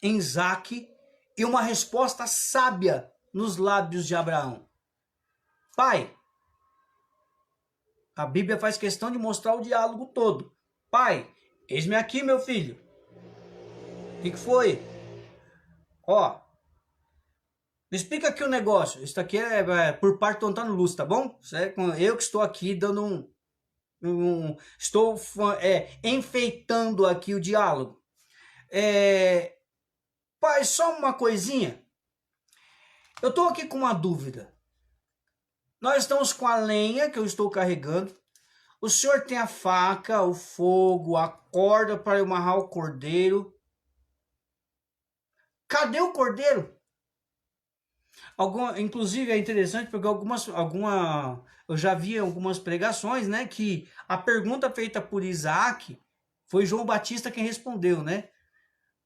em Isaque e uma resposta sábia nos lábios de Abraão. Pai, a Bíblia faz questão de mostrar o diálogo todo. Pai, eis-me aqui, meu filho. O que foi? Ó, me explica aqui o negócio. Isso aqui é por parte do Antônio Lúcio, tá bom? Eu que estou aqui dando estou enfeitando aqui o diálogo. Pai, só uma coisinha. Eu estou aqui com uma dúvida. Nós estamos com a lenha que eu estou carregando. O senhor tem a faca, o fogo, a corda para eu amarrar o cordeiro. Cadê o cordeiro? Inclusive é interessante porque eu já vi algumas pregações, né, que a pergunta feita por Isaac foi João Batista quem respondeu, né?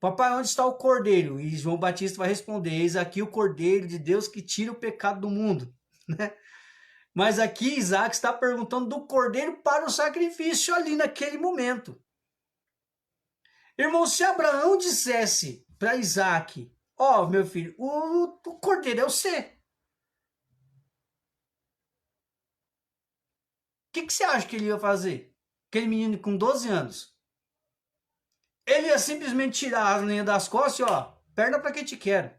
Papai, onde está o cordeiro? E João Batista vai responder: eis aqui o cordeiro de Deus que tira o pecado do mundo, né? Mas aqui Isaac está perguntando do cordeiro para o sacrifício ali naquele momento. Irmão, se Abraão dissesse para Isaac: ó, meu filho, o cordeiro é você. O que você acha que ele ia fazer? Aquele menino com 12 anos. Ele ia simplesmente tirar a lenha das costas e ó, perna para que te quero.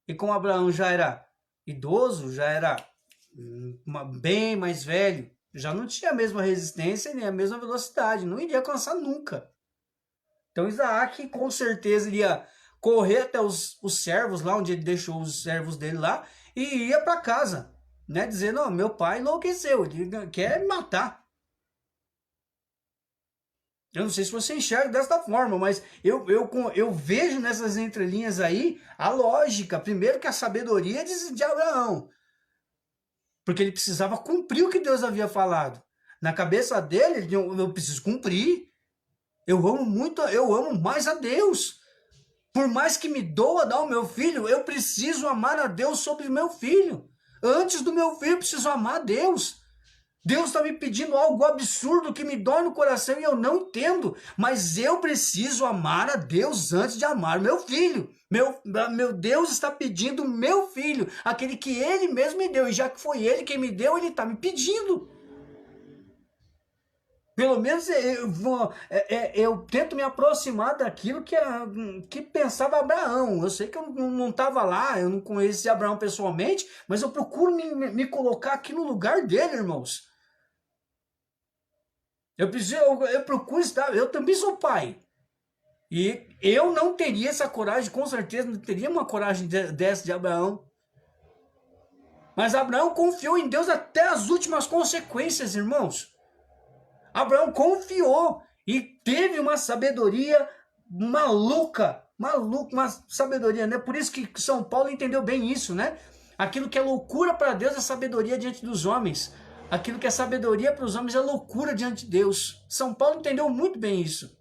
E como Abraão já era idoso, já era bem mais velho, já não tinha a mesma resistência nem a mesma velocidade, não iria alcançar nunca. Então Isaac com certeza iria correr até os servos lá, onde ele deixou os servos dele lá, e ia para casa, né, dizendo: ó, meu pai enlouqueceu, ele quer me matar. Eu não sei se você enxerga desta forma, mas eu vejo nessas entrelinhas aí a lógica. Primeiro que a sabedoria de Abraão, porque ele precisava cumprir o que Deus havia falado. Na cabeça dele, eu preciso cumprir. Eu amo mais a Deus. Por mais que me doa dar o meu filho, eu preciso amar a Deus sobre o meu filho. Antes do meu filho, eu preciso amar a Deus. Deus está me pedindo algo absurdo que me dói no coração e eu não entendo. Mas eu preciso amar a Deus antes de amar meu filho. Meu Deus está pedindo meu filho, aquele que ele mesmo me deu. E já que foi ele quem me deu, ele está me pedindo. Pelo menos eu tento me aproximar daquilo que pensava Abraão. Eu sei que eu não estava lá, eu não conheci Abraão pessoalmente, mas eu procuro me colocar aqui no lugar dele, irmãos. Eu procuro estar, eu também sou pai. E eu não teria essa coragem, com certeza, não teria uma coragem dessa de Abraão. Mas Abraão confiou em Deus até as últimas consequências, irmãos. Abraão confiou e teve uma sabedoria maluca, uma sabedoria, né? Por isso que São Paulo entendeu bem isso, né? Aquilo que é loucura para Deus é sabedoria diante dos homens. Aquilo que é sabedoria para os homens é loucura diante de Deus. São Paulo entendeu muito bem isso.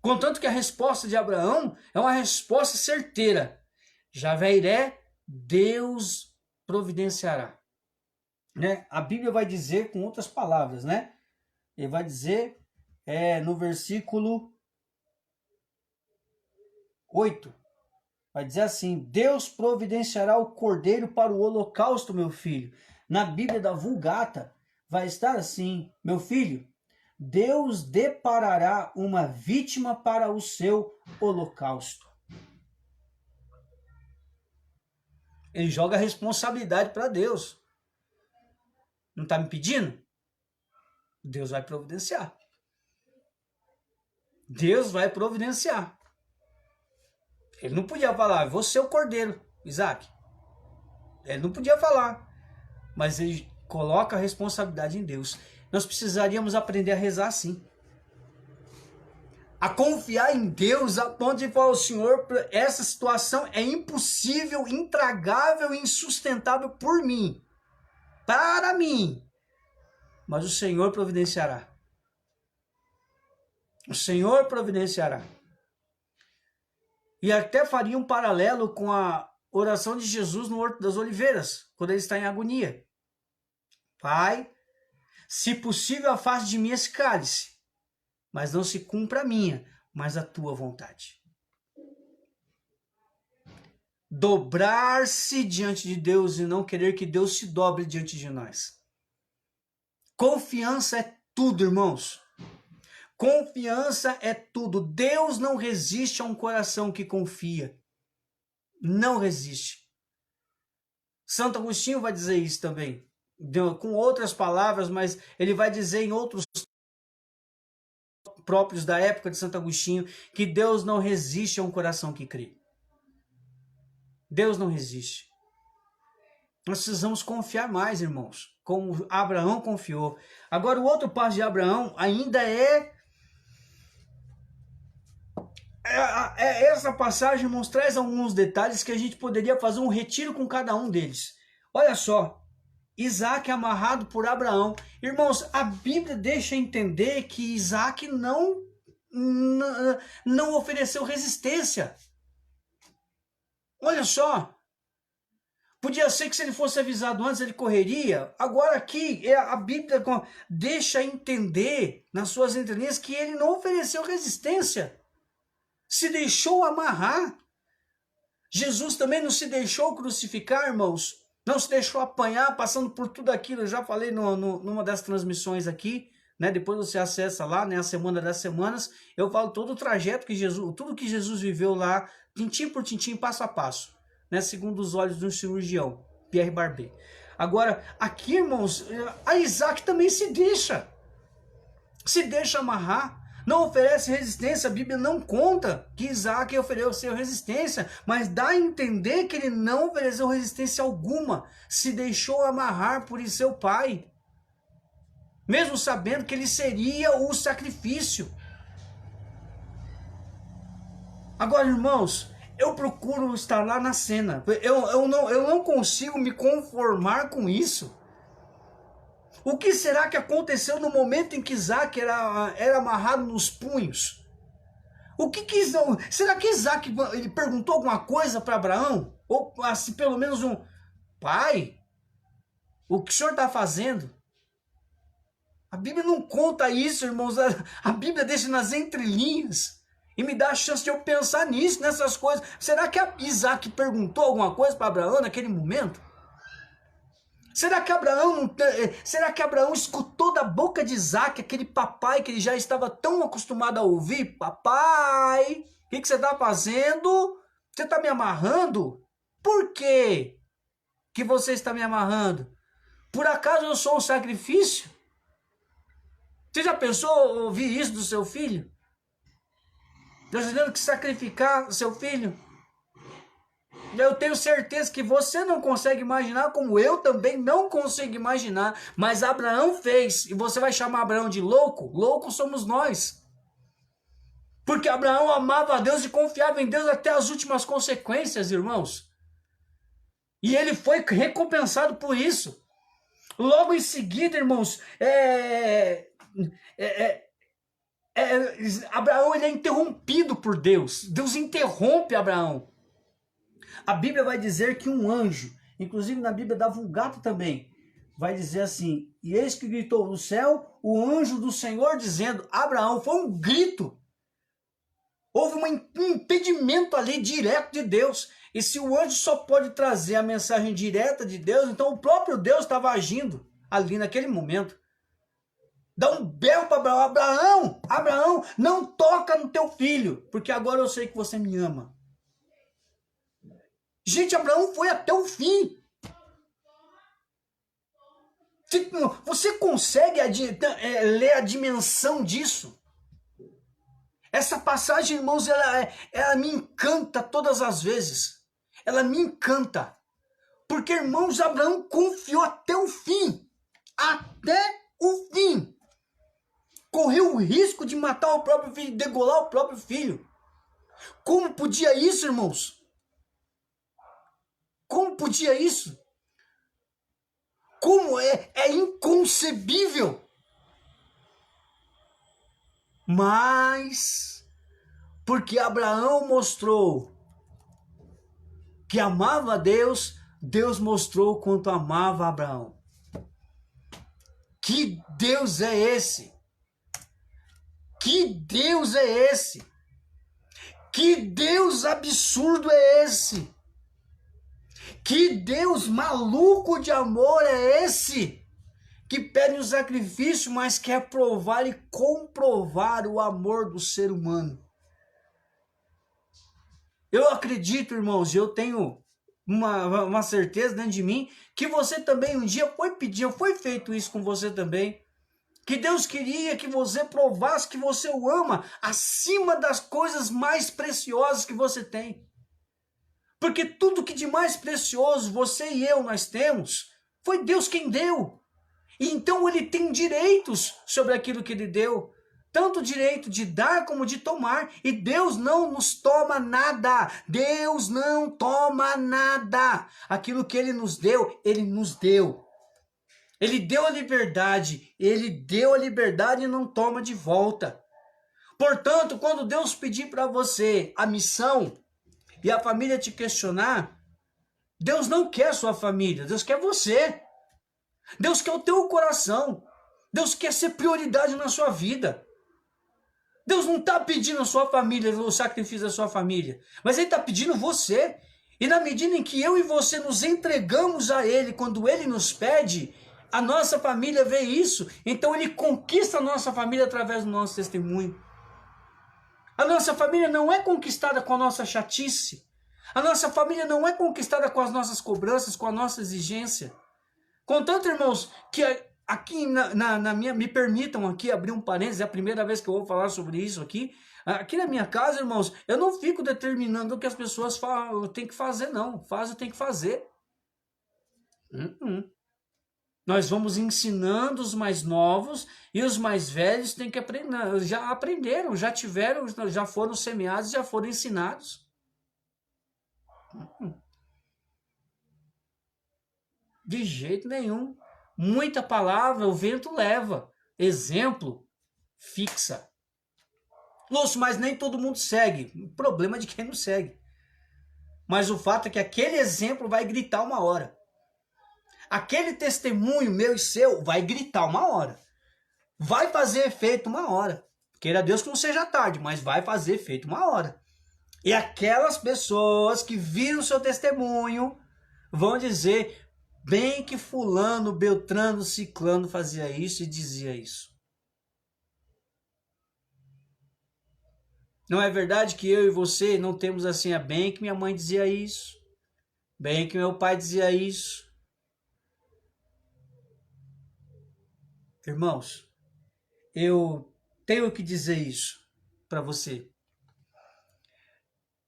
Contanto que a resposta de Abraão é uma resposta certeira. Javé Iré, Deus providenciará. Né? A Bíblia vai dizer com outras palavras, né? Ele vai dizer no versículo 8. Vai dizer assim: Deus providenciará o cordeiro para o holocausto, meu filho. Na Bíblia da Vulgata vai estar assim: meu filho, Deus deparará uma vítima para o seu holocausto. Ele joga a responsabilidade para Deus. Não está me pedindo? Deus vai providenciar. Deus vai providenciar. Ele não podia falar: você é o cordeiro, Isaac. Ele não podia falar. Mas ele coloca a responsabilidade em Deus. Nós precisaríamos aprender a rezar assim. A confiar em Deus a ponto de falar: o Senhor, essa situação é impossível, intragável e insustentável por mim. Para mim. Mas o Senhor providenciará. O Senhor providenciará. E até faria um paralelo com oração de Jesus no Horto das Oliveiras, quando ele está em agonia. Pai, se possível, afaste de mim esse cálice, mas não se cumpra a minha, mas a tua vontade. Dobrar-se diante de Deus e não querer que Deus se dobre diante de nós. Confiança é tudo, irmãos. Confiança é tudo. Deus não resiste a um coração que confia. Não resiste. Santo Agostinho vai dizer isso também, com outras palavras, mas ele vai dizer em outros próprios da época de Santo Agostinho que Deus não resiste a um coração que crê. Deus não resiste. Nós precisamos confiar mais, irmãos, como Abraão confiou. Agora, o outro passo de Abraão ainda essa passagem, irmãos, traz alguns detalhes que a gente poderia fazer um retiro com cada um deles. Olha só, Isaac amarrado por Abraão. Irmãos, a Bíblia deixa entender que Isaac não ofereceu resistência. Olha só. Podia ser que se ele fosse avisado antes, ele correria. Agora aqui, a Bíblia deixa entender, nas suas entrelinhas, que ele não ofereceu resistência. Se deixou amarrar. Jesus também não se deixou crucificar, irmãos. Não se deixou apanhar, passando por tudo aquilo. Eu já falei numa das transmissões aqui, né? Depois você acessa lá, né? A Semana das Semanas. Eu falo todo o trajeto que Jesus, tudo que Jesus viveu lá, tintim por tintim, passo a passo. Né, segundo os olhos de um cirurgião, Pierre Barbet. Agora, aqui, irmãos, a Isaac também se deixa amarrar, não oferece resistência. A Bíblia não conta que Isaac ofereceu resistência, mas dá a entender que ele não ofereceu resistência alguma, se deixou amarrar por seu pai, mesmo sabendo que ele seria o sacrifício. Agora, irmãos, eu procuro estar lá na cena. Eu não consigo me conformar com isso. O que será que aconteceu no momento em que Isaac era amarrado nos punhos? Será que Isaac ele perguntou alguma coisa para Abraão? Ou assim, pelo menos um: pai, o que o senhor está fazendo? A Bíblia não conta isso, irmãos. A Bíblia deixa nas entrelinhas. E me dá a chance de eu pensar nisso, nessas coisas. Será que Isaac perguntou alguma coisa para Abraão naquele momento? Será que Abraão escutou da boca de Isaac aquele papai que ele já estava tão acostumado a ouvir? Papai, o que você está fazendo? Você está me amarrando? Por quê que você está me amarrando? Por acaso eu sou um sacrifício? Você já pensou ouvir isso do seu filho? Deus dizendo que sacrificar seu filho? Eu tenho certeza que você não consegue imaginar, como eu também não consigo imaginar, mas Abraão fez. E você vai chamar Abraão de louco? Louco somos nós. Porque Abraão amava a Deus e confiava em Deus até as últimas consequências, irmãos. E ele foi recompensado por isso. Logo em seguida, irmãos, Abraão ele é interrompido por Deus. Deus interrompe Abraão. A Bíblia vai dizer que um anjo, inclusive na Bíblia da Vulgata também, vai dizer assim: e eis que gritou do céu o anjo do Senhor dizendo: Abraão. Foi um grito. Houve um impedimento ali direto de Deus. E se o anjo só pode trazer a mensagem direta de Deus, então o próprio Deus estava agindo ali naquele momento. Dá um berro para Abraão: Abraão, Abraão, não toca no teu filho, porque agora eu sei que você me ama. Gente, Abraão foi até o fim. Você consegue ler a dimensão disso? Essa passagem, irmãos, ela me encanta todas as vezes. Ela me encanta. Porque, irmãos, Abraão confiou até o fim. Até o fim. Correu o risco de matar o próprio filho, degolar o próprio filho. Como podia isso, irmãos? Como podia isso? Como é inconcebível. Mas, porque Abraão mostrou que amava a Deus, Deus mostrou o quanto amava Abraão. Que Deus é esse? Que Deus é esse? Que Deus absurdo é esse? Que Deus maluco de amor é esse? Que pede um sacrifício, mas quer provar e comprovar o amor do ser humano. Eu acredito, irmãos, eu tenho uma certeza dentro de mim, que você também um dia foi pedir, foi feito isso com você também. Que Deus queria que você provasse que você o ama acima das coisas mais preciosas que você tem. Porque tudo que de mais precioso você e eu nós temos, foi Deus quem deu. E então ele tem direitos sobre aquilo que ele deu. Tanto o direito de dar como de tomar. E Deus não nos toma nada. Deus não toma nada. Aquilo que ele nos deu, ele nos deu. Ele deu a liberdade. Ele deu a liberdade e não toma de volta. Portanto, quando Deus pedir para você a missão e a família te questionar, Deus não quer sua família. Deus quer você. Deus quer o teu coração. Deus quer ser prioridade na sua vida. Deus não está pedindo a sua família, o sacrifício da sua família. Mas Ele está pedindo você. E na medida em que eu e você nos entregamos a Ele, quando Ele nos pede, a nossa família vê isso. Então Ele conquista a nossa família através do nosso testemunho. A nossa família não é conquistada com a nossa chatice. A nossa família não é conquistada com as nossas cobranças, com a nossa exigência. Contanto, irmãos, que aqui na minha, me permitam aqui abrir um parênteses, é a primeira vez que eu vou falar sobre isso aqui. Aqui na minha casa, irmãos, eu não fico determinando o que as pessoas têm que fazer, não. Faz, eu tenho que fazer. Nós vamos ensinando os mais novos e os mais velhos têm que aprender. Já aprenderam, já tiveram, já foram semeados, já foram ensinados. De jeito nenhum. Muita palavra o vento leva. Exemplo, fixa. Lúcio, mas nem todo mundo segue. O problema é de quem não segue. Mas o fato é que aquele exemplo vai gritar uma hora. Aquele testemunho meu e seu vai gritar uma hora. Vai fazer efeito uma hora. Queira Deus que não seja tarde, mas vai fazer efeito uma hora. E aquelas pessoas que viram o seu testemunho vão dizer: bem que fulano, beltrano, ciclano fazia isso e dizia isso. Não é verdade que eu e você não temos assim a bem que minha mãe dizia isso, bem que meu pai dizia isso. Irmãos, eu tenho que dizer isso para você.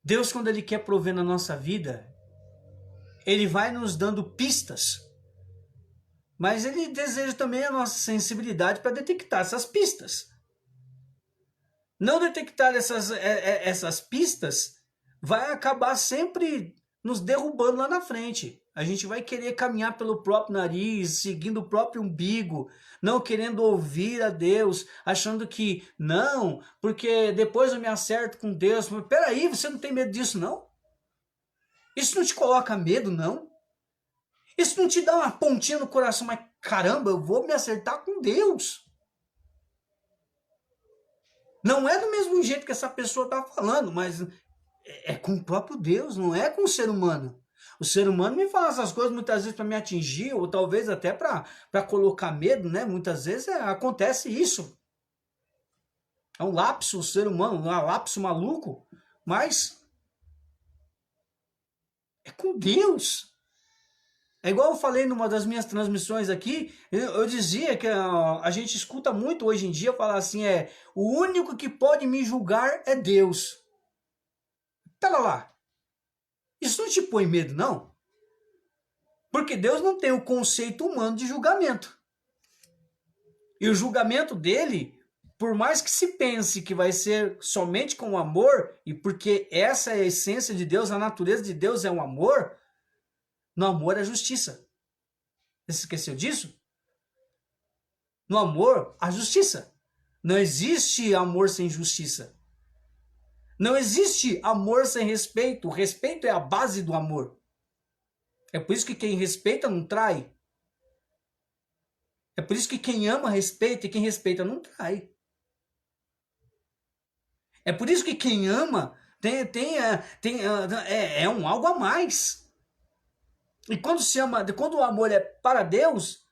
Deus, quando Ele quer prover na nossa vida, Ele vai nos dando pistas, mas Ele deseja também a nossa sensibilidade para detectar essas pistas. Não detectar essas pistas vai acabar sempre nos derrubando lá na frente. A gente vai querer caminhar pelo próprio nariz, seguindo o próprio umbigo, não querendo ouvir a Deus, achando que não, porque depois eu me acerto com Deus. Mas peraí, você não tem medo disso, não? Isso não te coloca medo, não? Isso não te dá uma pontinha no coração, mas caramba, eu vou me acertar com Deus. Não é do mesmo jeito que essa pessoa está falando, mas é com o próprio Deus, não é com o ser humano. O ser humano me fala essas coisas muitas vezes para me atingir, ou talvez até para colocar medo, né? Muitas vezes acontece isso. É um lapso, o ser humano, um lapso maluco, mas é com Deus. É igual eu falei numa das minhas transmissões aqui, eu dizia que a gente escuta muito hoje em dia falar assim, o único que pode me julgar é Deus. Pera lá. Isso não te põe medo, não? Porque Deus não tem o conceito humano de julgamento. E o julgamento dele, por mais que se pense que vai ser somente com o amor, e porque essa é a essência de Deus, a natureza de Deus é o amor, no amor é justiça. Você esqueceu disso? No amor, há justiça. Não existe amor sem justiça. Não existe amor sem respeito. O respeito é a base do amor. É por isso que quem respeita não trai. É por isso que quem ama respeita e quem respeita não trai. É por isso que quem ama é um algo a mais. E quando se ama, quando o amor é para Deus,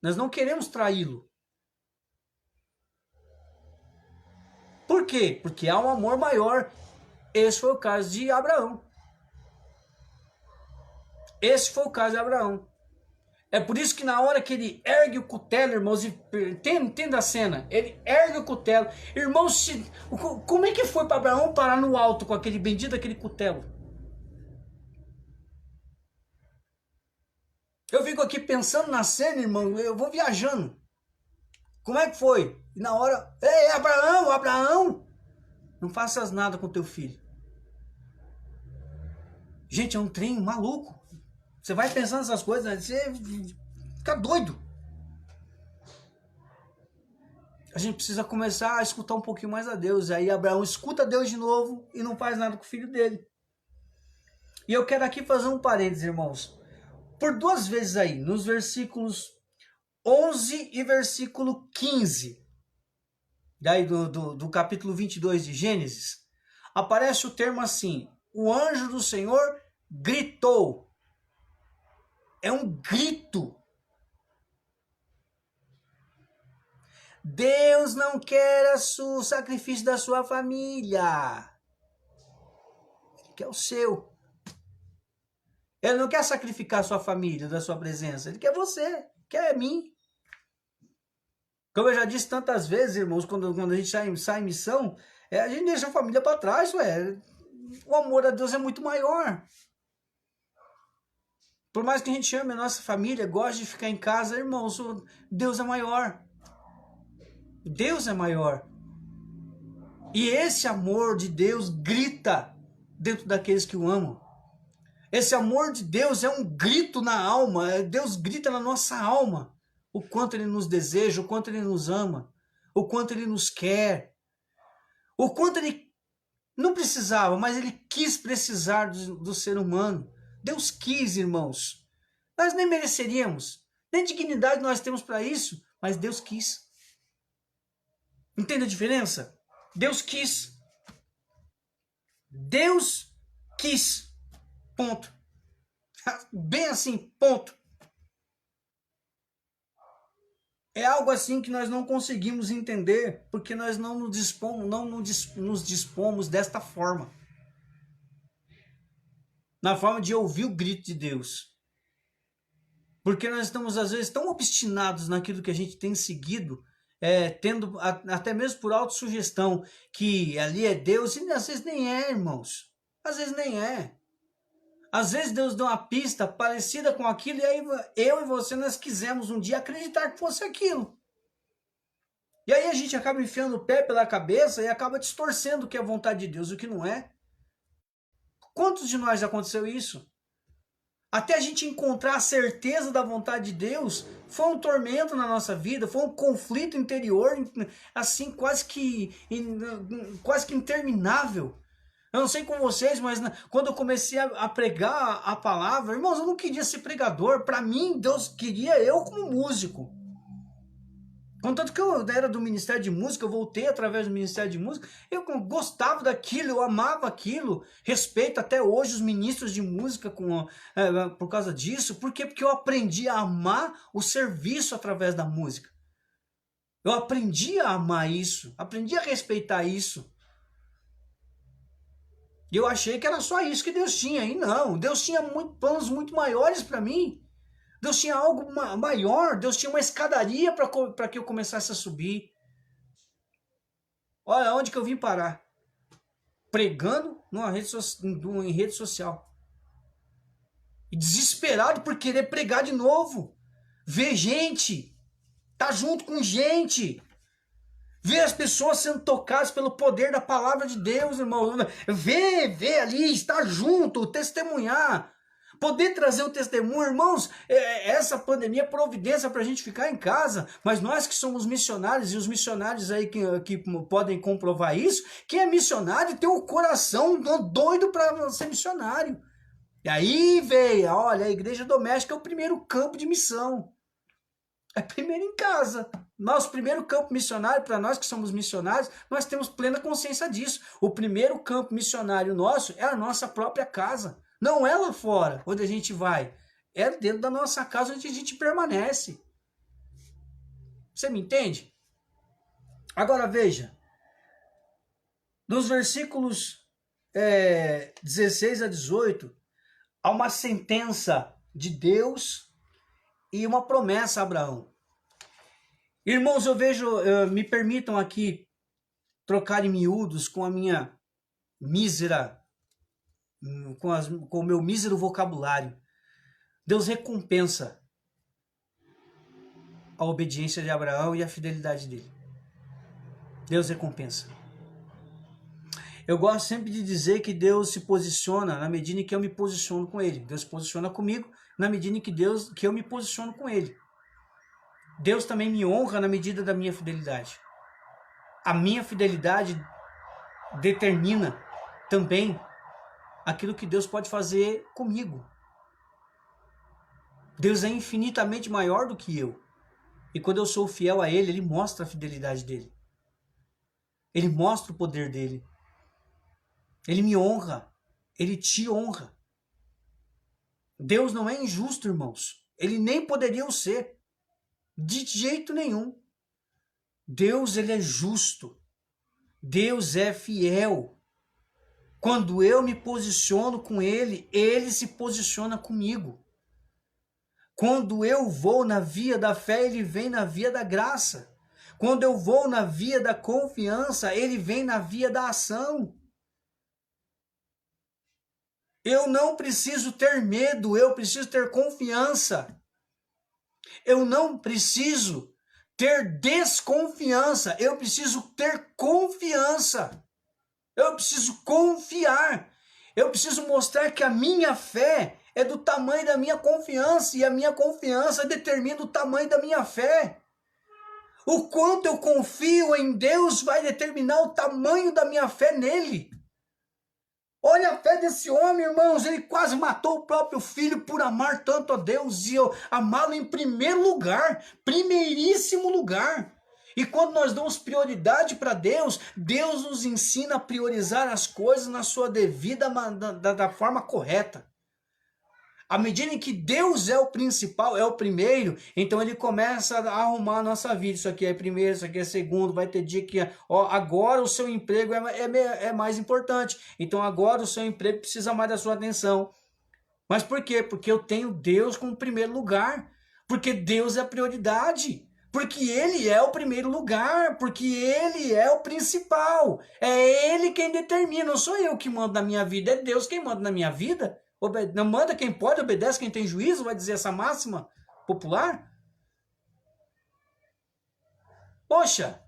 nós não queremos traí-lo. Por quê? Porque há um amor maior. Esse foi o caso de Abraão. Esse foi o caso de Abraão. É por isso que na hora que ele ergue o cutelo, irmãos, entenda a cena, ele ergue o cutelo. Irmãos, como é que foi para Abraão parar no alto com aquele bendito, aquele cutelo? Eu fico aqui pensando na cena, irmão, eu vou viajando. Como é que foi? E na hora, ei, Abraão, Abraão, não faças nada com teu filho. Gente, é um trem maluco. Você vai pensando nessas coisas, você fica doido. A gente precisa começar a escutar um pouquinho mais a Deus. Aí Abraão escuta Deus de novo e não faz nada com o filho dele. E eu quero aqui fazer um parênteses, irmãos. Por duas vezes aí, nos versículos 11 e versículo 15, daí do capítulo 22 de Gênesis, aparece o termo assim: o anjo do Senhor gritou. É um grito. Deus não quer o sacrifício da sua família. Ele quer o seu. Ele não quer sacrificar a sua família da sua presença. Ele quer você. Quer mim. Como eu já disse tantas vezes, irmãos, quando a gente sai em missão, a gente deixa a família para trás, ué. O amor a Deus é muito maior. Por mais que a gente ame a nossa família, goste de ficar em casa, irmãos, Deus é maior. Deus é maior. E esse amor de Deus grita dentro daqueles que o amam. Esse amor de Deus é um grito na alma. Deus grita na nossa alma. O quanto Ele nos deseja, o quanto Ele nos ama, o quanto Ele nos quer. O quanto Ele não precisava, mas Ele quis precisar do ser humano. Deus quis, irmãos. Nós nem mereceríamos. Nem dignidade nós temos para isso, mas Deus quis. Entende a diferença? Deus quis. Deus quis. Ponto. Bem assim, ponto. É algo assim que nós não conseguimos entender, porque nós não nos dispomos desta forma. Na forma de ouvir o grito de Deus. Porque nós estamos, às vezes, tão obstinados naquilo que a gente tem seguido, tendo até mesmo por autossugestão que ali é Deus, e às vezes nem é, irmãos. Às vezes nem é. Às vezes Deus deu uma pista parecida com aquilo, e aí eu e você, nós quisemos um dia acreditar que fosse aquilo. E aí a gente acaba enfiando o pé pela cabeça e acaba distorcendo o que é a vontade de Deus e o que não é. Quantos de nós já aconteceu isso? Até a gente encontrar a certeza da vontade de Deus, foi um tormento na nossa vida, foi um conflito interior, assim, quase que interminável. Eu não sei com vocês, mas quando eu comecei a pregar a palavra, irmãos, eu não queria ser pregador. Para mim, Deus queria eu como músico. Contanto que eu era do Ministério de Música, eu voltei através do Ministério de Música, eu gostava daquilo, eu amava aquilo, respeito até hoje os ministros de música por causa disso. Por quê? Porque eu aprendi a amar o serviço através da música. Eu aprendi a amar isso, aprendi a respeitar isso. E eu achei que era só isso que Deus tinha, e não, Deus tinha planos muito maiores para mim. Deus tinha algo maior, Deus tinha uma escadaria para que eu começasse a subir. Olha onde que eu vim parar. Pregando em rede social. E desesperado por querer pregar de novo. Ver gente. Tá junto com gente. Ver as pessoas sendo tocadas pelo poder da palavra de Deus, irmão. Ver ali, estar junto, testemunhar. poder trazer o testemunho. Irmãos, essa pandemia é providência para a gente ficar em casa, mas nós que somos missionários, e os missionários aí que podem comprovar isso, quem é missionário tem o coração doido para ser missionário. E aí veio, olha, a igreja doméstica é o primeiro campo de missão. É primeiro em casa. Nosso primeiro campo missionário, para nós que somos missionários, nós temos plena consciência disso. O primeiro campo missionário nosso é a nossa própria casa. Não é lá fora, onde a gente vai. É dentro da nossa casa onde a gente permanece. Você me entende? Agora veja. Nos versículos 16 a 18, há uma sentença de Deus e uma promessa a Abraão. Irmãos, eu vejo, me permitam aqui trocar em miúdos com a minha mísera, com o meu mísero vocabulário. Deus recompensa a obediência de Abraão e a fidelidade dele. Deus recompensa. Eu gosto sempre de dizer que Deus se posiciona na medida em que eu me posiciono com ele. Deus se posiciona comigo na medida em que eu me posiciono com ele. Deus também me honra na medida da minha fidelidade. A minha fidelidade determina também aquilo que Deus pode fazer comigo. Deus é infinitamente maior do que eu. E quando eu sou fiel a Ele, Ele mostra a fidelidade dEle. Ele mostra o poder dEle. Ele me honra. Ele te honra. Deus não é injusto, irmãos. Ele nem poderia o ser. De jeito nenhum. Deus, ele é justo. Deus é fiel. Quando eu me posiciono com ele, ele se posiciona comigo. Quando eu vou na via da fé, ele vem na via da graça. Quando eu vou na via da confiança, ele vem na via da ação. Eu não preciso ter medo, eu preciso ter confiança. Eu não preciso ter desconfiança, eu preciso ter confiança. Eu preciso confiar. Eu preciso mostrar que a minha fé é do tamanho da minha confiança e a minha confiança determina o tamanho da minha fé. O quanto eu confio em Deus vai determinar o tamanho da minha fé nele. Olha a fé desse homem, irmãos, ele quase matou o próprio filho por amar tanto a Deus e amá-lo em primeiro lugar, primeiríssimo lugar. E quando nós damos prioridade para Deus, Deus nos ensina a priorizar as coisas na sua devida, da forma correta. À medida em que Deus é o principal, é o primeiro, então ele começa a arrumar a nossa vida. Isso aqui é primeiro, isso aqui é segundo, vai ter dia que agora o seu emprego é mais importante. Então agora o seu emprego precisa mais da sua atenção. Mas por quê? Porque eu tenho Deus como primeiro lugar. Porque Deus é a prioridade. Porque ele é o primeiro lugar. Porque ele é o principal. É ele quem determina. Não sou eu que mando na minha vida, é Deus quem manda na minha vida. Não manda quem pode, obedece quem tem juízo, vai dizer essa máxima popular? Poxa!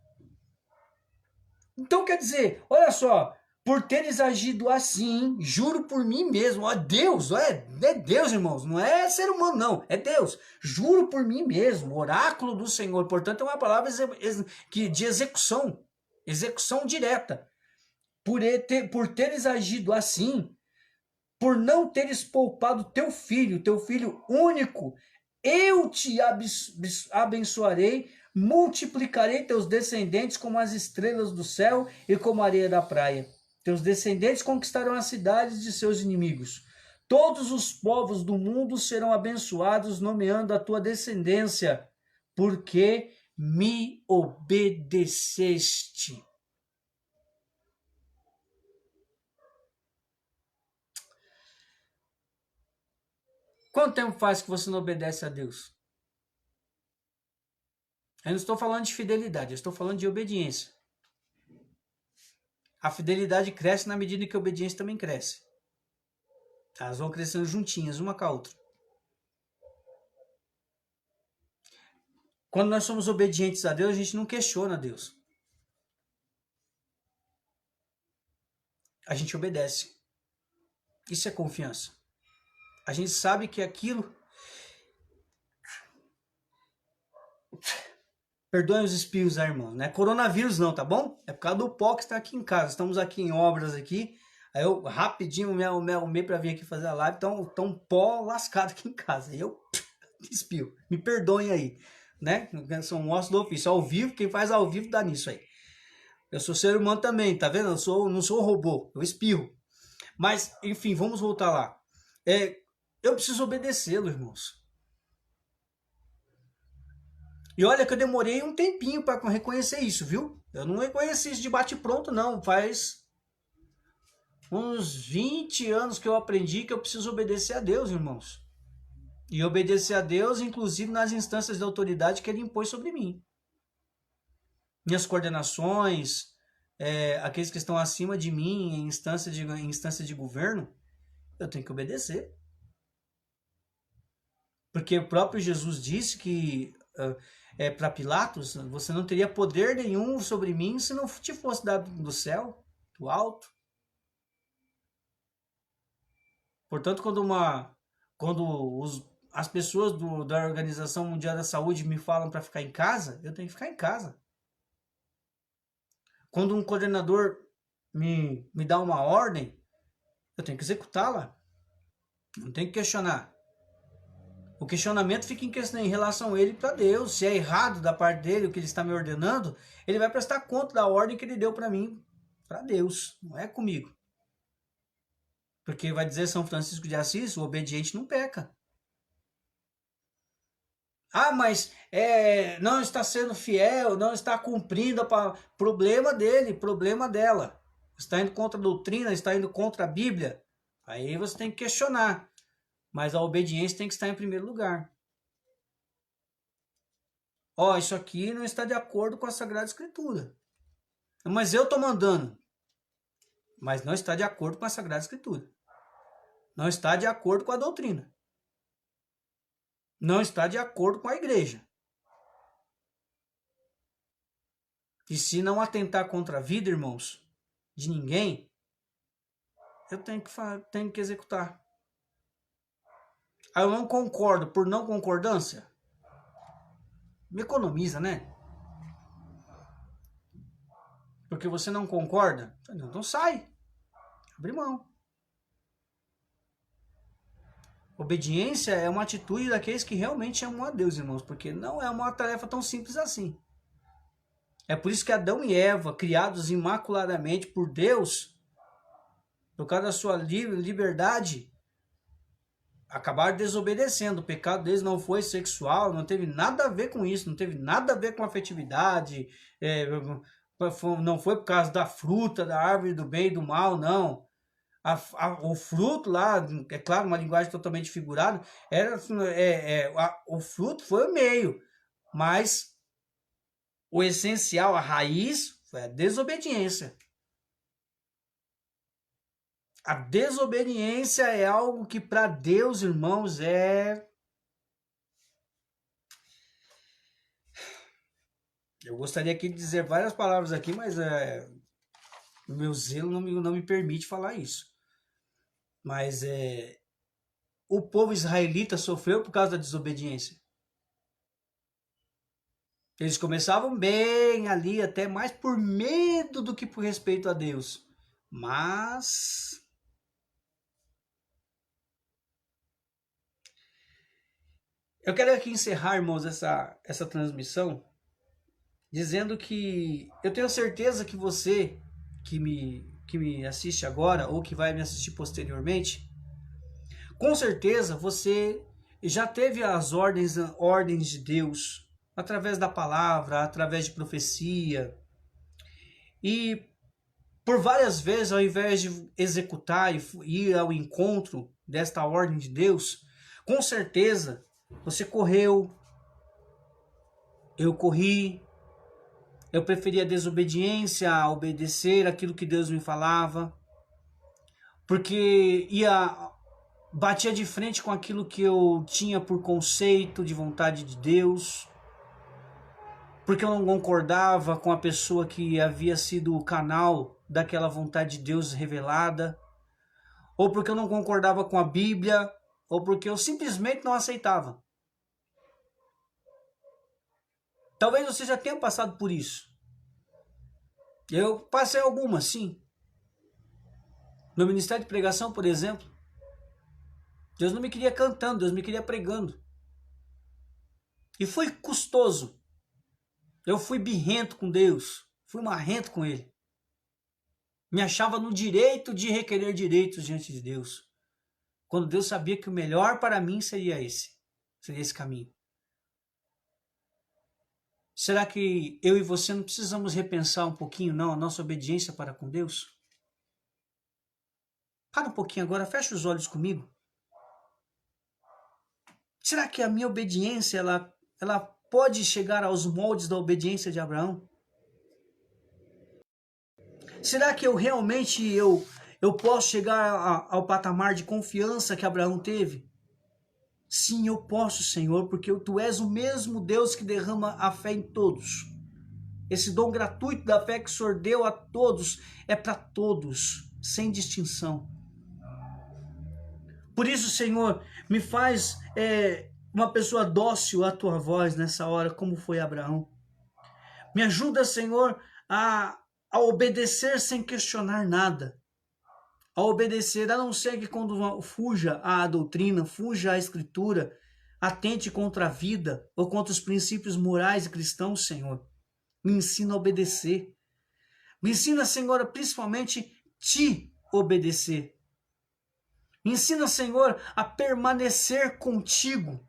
Então quer dizer, olha só, por teres agido assim, juro por mim mesmo, ó Deus, é Deus, irmãos, não é ser humano não, é Deus, juro por mim mesmo, oráculo do Senhor, portanto é uma palavra de execução direta, por teres agido assim, por não teres poupado teu filho único, eu te abençoarei, multiplicarei teus descendentes como as estrelas do céu e como a areia da praia. Teus descendentes conquistarão as cidades de seus inimigos. Todos os povos do mundo serão abençoados, nomeando a tua descendência, porque me obedeceste. Quanto tempo faz que você não obedece a Deus? Eu não estou falando de fidelidade, eu estou falando de obediência. A fidelidade cresce na medida que a obediência também cresce. Elas vão crescendo juntinhas, uma com a outra. Quando nós somos obedientes a Deus, a gente não questiona a Deus. A gente obedece. Isso é confiança. a gente sabe que aquilo... Perdoem os espirros, irmão. Não é coronavírus não, tá bom? É por causa do pó que está aqui em casa. Estamos aqui em obras aqui. Aí eu rapidinho me arrumei para vir aqui fazer a live. Então um pó lascado aqui em casa. Aí eu espirro. Me perdoem aí, né? São um osso do ofício. Ao vivo, quem faz ao vivo dá nisso aí. Eu sou ser humano também, tá vendo? Eu não sou robô, eu espirro. Mas, enfim, vamos voltar lá. Eu preciso obedecê-lo, irmãos. E olha que eu demorei um tempinho para reconhecer isso, viu? Eu não reconheci isso de bate-pronto, não. Faz uns 20 anos que eu aprendi que eu preciso obedecer a Deus, irmãos. E obedecer a Deus, inclusive nas instâncias de autoridade que Ele impôs sobre mim. Minhas coordenações, aqueles que estão acima de mim, em instância de governo, eu tenho que obedecer. Porque o próprio Jesus disse que... para Pilatos, você não teria poder nenhum sobre mim se não te fosse dado do céu, do alto. Portanto, quando as pessoas da Organização Mundial da Saúde me falam para ficar em casa, eu tenho que ficar em casa. Quando um coordenador me dá uma ordem, eu tenho que executá-la. Não tenho que questionar. O questionamento fica em relação a ele para Deus. Se é errado da parte dele o que ele está me ordenando, ele vai prestar conta da ordem que ele deu para mim, para Deus, não é comigo. Porque vai dizer São Francisco de Assis, o obediente não peca. Ah, mas não está sendo fiel, não está cumprindo, problema dele, problema dela. Está indo contra a doutrina, está indo contra a Bíblia. Aí você tem que questionar. Mas a obediência tem que estar em primeiro lugar. Isso aqui não está de acordo com a Sagrada Escritura. Mas eu estou mandando. Mas não está de acordo com a Sagrada Escritura. Não está de acordo com a doutrina. Não está de acordo com a igreja. E se não atentar contra a vida, irmãos, de ninguém, eu tenho que executar. Eu não concordo por não concordância? Me economiza, né? Porque você não concorda? Então sai. Abre mão. Obediência é uma atitude daqueles que realmente amam a Deus, irmãos. Porque não é uma tarefa tão simples assim. É por isso que Adão e Eva, criados imaculadamente por Deus, por causa da sua liberdade, acabaram desobedecendo. O pecado deles não foi sexual, não teve nada a ver com isso, não teve nada a ver com afetividade, não foi por causa da fruta, da árvore do bem e do mal, não. O fruto lá, é claro, uma linguagem totalmente figurada, o fruto foi o meio, mas o essencial, a raiz, foi a desobediência. A desobediência é algo que para Deus, irmãos, Eu gostaria aqui de dizer várias palavras aqui, mas o meu zelo não me permite falar isso. Mas o povo israelita sofreu por causa da desobediência. Eles começavam bem ali, até mais por medo do que por respeito a Deus. Mas eu quero aqui encerrar, irmãos, essa transmissão, dizendo que eu tenho certeza que você que me assiste agora ou que vai me assistir posteriormente, com certeza você já teve as ordens de Deus através da palavra, através de profecia, e por várias vezes, ao invés de executar e ir ao encontro desta ordem de Deus, com certeza você correu, eu corri, eu preferia a desobediência a obedecer aquilo que Deus me falava, porque batia de frente com aquilo que eu tinha por conceito de vontade de Deus, porque eu não concordava com a pessoa que havia sido o canal daquela vontade de Deus revelada, ou porque eu não concordava com a Bíblia, ou porque eu simplesmente não aceitava. Talvez você já tenha passado por isso. Eu passei algumas, sim. No ministério de pregação, por exemplo, Deus não me queria cantando, Deus me queria pregando. E foi custoso. Eu fui birrento com Deus, fui marrento com Ele. Me achava no direito de requerer direitos diante de Deus, quando Deus sabia que o melhor para mim seria esse caminho. Será que eu e você não precisamos repensar um pouquinho, não, a nossa obediência para com Deus? Para um pouquinho agora, fecha os olhos comigo. Será que a minha obediência, ela pode chegar aos moldes da obediência de Abraão? Será que eu realmente eu posso chegar ao patamar de confiança que Abraão teve? Sim, eu posso, Senhor, porque tu és o mesmo Deus que derrama a fé em todos. Esse dom gratuito da fé que o Senhor deu a todos é para todos, sem distinção. Por isso, Senhor, me faz uma pessoa dócil à tua voz nessa hora, como foi Abraão. Me ajuda, Senhor, a obedecer sem questionar nada. A obedecer, a não ser que quando fuja à doutrina, fuja à escritura, atente contra a vida ou contra os princípios morais e cristãos, Senhor. Me ensina a obedecer. Me ensina, Senhor, principalmente te obedecer. Me ensina, Senhor, a permanecer contigo,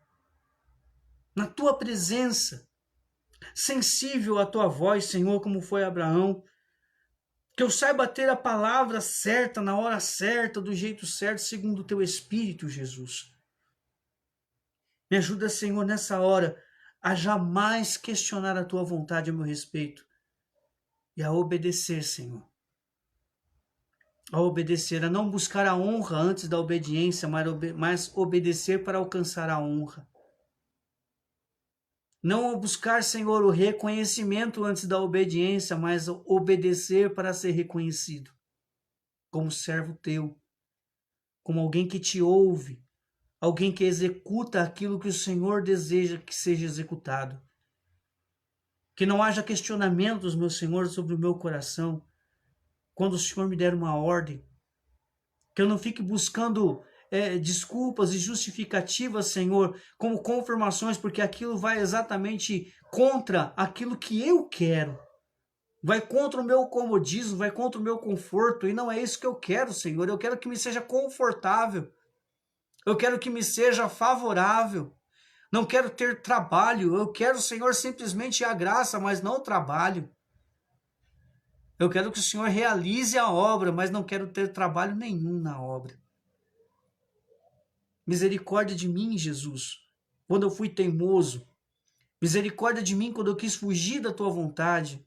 na tua presença, sensível à tua voz, Senhor, como foi Abraão. Que eu saiba ter a palavra certa, na hora certa, do jeito certo, segundo o teu Espírito, Jesus. Me ajuda, Senhor, nessa hora, a jamais questionar a tua vontade a meu respeito e a obedecer, Senhor. A obedecer, a não buscar a honra antes da obediência, mas obedecer para alcançar a honra. Não buscar, Senhor, o reconhecimento antes da obediência, mas obedecer para ser reconhecido. Como servo teu, como alguém que te ouve, alguém que executa aquilo que o Senhor deseja que seja executado. Que não haja questionamentos, meu Senhor, sobre o meu coração, quando o Senhor me der uma ordem. Que eu não fique buscando desculpas e justificativas, Senhor, como confirmações, porque aquilo vai exatamente contra aquilo que eu quero. Vai contra o meu comodismo, vai contra o meu conforto, e não é isso que eu quero, Senhor. Eu quero que me seja confortável. Eu quero que me seja favorável. Não quero ter trabalho. Eu quero, Senhor, simplesmente a graça, mas não o trabalho. Eu quero que o Senhor realize a obra, mas não quero ter trabalho nenhum na obra. Misericórdia de mim, Jesus, quando eu fui teimoso. Misericórdia de mim quando eu quis fugir da tua vontade.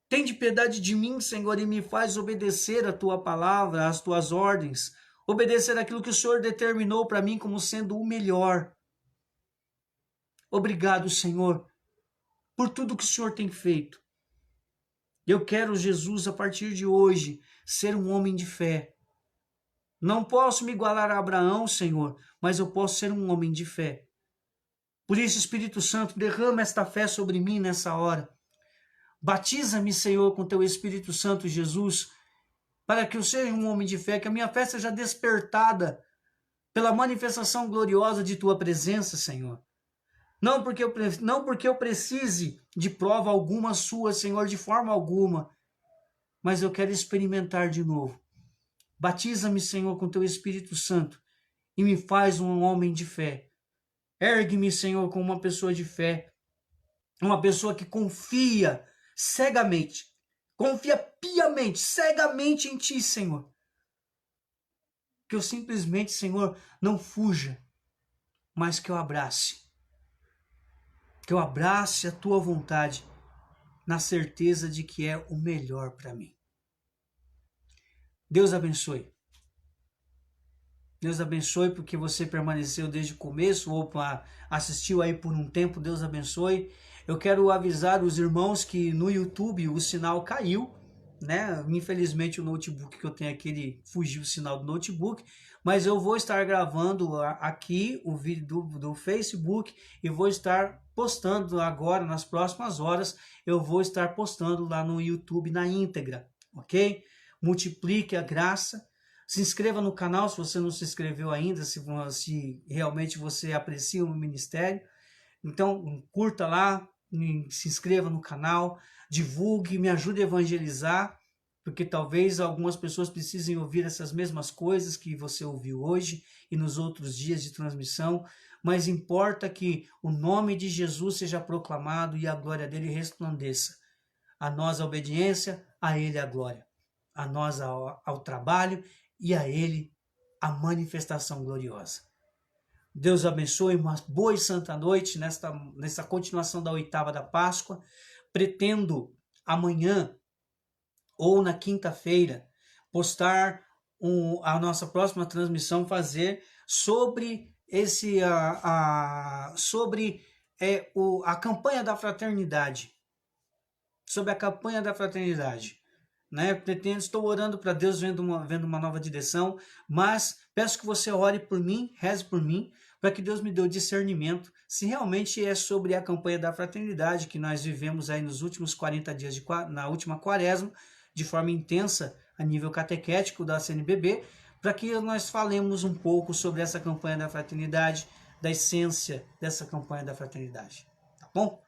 Tende piedade de mim, Senhor, e me faz obedecer a tua palavra, as tuas ordens. Obedecer aquilo que o Senhor determinou para mim como sendo o melhor. Obrigado, Senhor, por tudo que o Senhor tem feito. Eu quero, Jesus, a partir de hoje, ser um homem de fé. Não posso me igualar a Abraão, Senhor, mas eu posso ser um homem de fé. Por isso, Espírito Santo, derrama esta fé sobre mim nessa hora. Batiza-me, Senhor, com teu Espírito Santo, Jesus, para que eu seja um homem de fé, que a minha fé seja despertada pela manifestação gloriosa de tua presença, Senhor. Não porque eu precise de prova alguma sua, Senhor, de forma alguma, mas eu quero experimentar de novo. Batiza-me, Senhor, com teu Espírito Santo e me faz um homem de fé. Ergue-me, Senhor, como uma pessoa de fé, uma pessoa que confia cegamente, confia piamente, cegamente em ti, Senhor. Que eu simplesmente, Senhor, não fuja, mas que eu abrace. Que eu abrace a tua vontade, na certeza de que é o melhor para mim. Deus abençoe. Deus abençoe porque você permaneceu desde o começo ou assistiu aí por um tempo. Deus abençoe. Eu quero avisar os irmãos que no YouTube o sinal caiu. né? Infelizmente o notebook que eu tenho aqui, ele fugiu o sinal do notebook, mas eu vou estar gravando aqui o vídeo do Facebook e vou estar postando agora, nas próximas horas, eu vou estar postando lá no YouTube na íntegra, ok? Multiplique a graça. Se inscreva no canal se você não se inscreveu ainda, se realmente você aprecia o ministério. Então, curta lá, se inscreva no canal, divulgue, me ajude a evangelizar, porque talvez algumas pessoas precisem ouvir essas mesmas coisas que você ouviu hoje e nos outros dias de transmissão, mas importa que o nome de Jesus seja proclamado e a glória dele resplandeça. A nós a obediência, a ele a glória. A nós ao trabalho e a ele a manifestação gloriosa. Deus abençoe, uma boa e santa noite nessa continuação da oitava da Páscoa. Pretendo amanhã ou na quinta-feira postar a nossa próxima transmissão, fazer sobre a campanha da fraternidade. Sobre a campanha da fraternidade. Né? Estou orando para Deus vendo uma nova direção, mas peço que você ore por mim, reze por mim, para que Deus me dê o discernimento se realmente é sobre a campanha da fraternidade que nós vivemos aí nos últimos 40 dias, na última quaresma, de forma intensa a nível catequético da CNBB, para que nós falemos um pouco sobre essa campanha da fraternidade, da essência dessa campanha da fraternidade. Tá bom?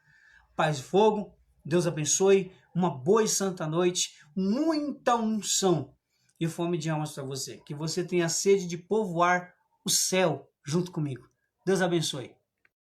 Paz e fogo, Deus abençoe, uma boa e santa noite, muita unção e fome de almas para você. Que você tenha sede de povoar o céu junto comigo. Deus abençoe.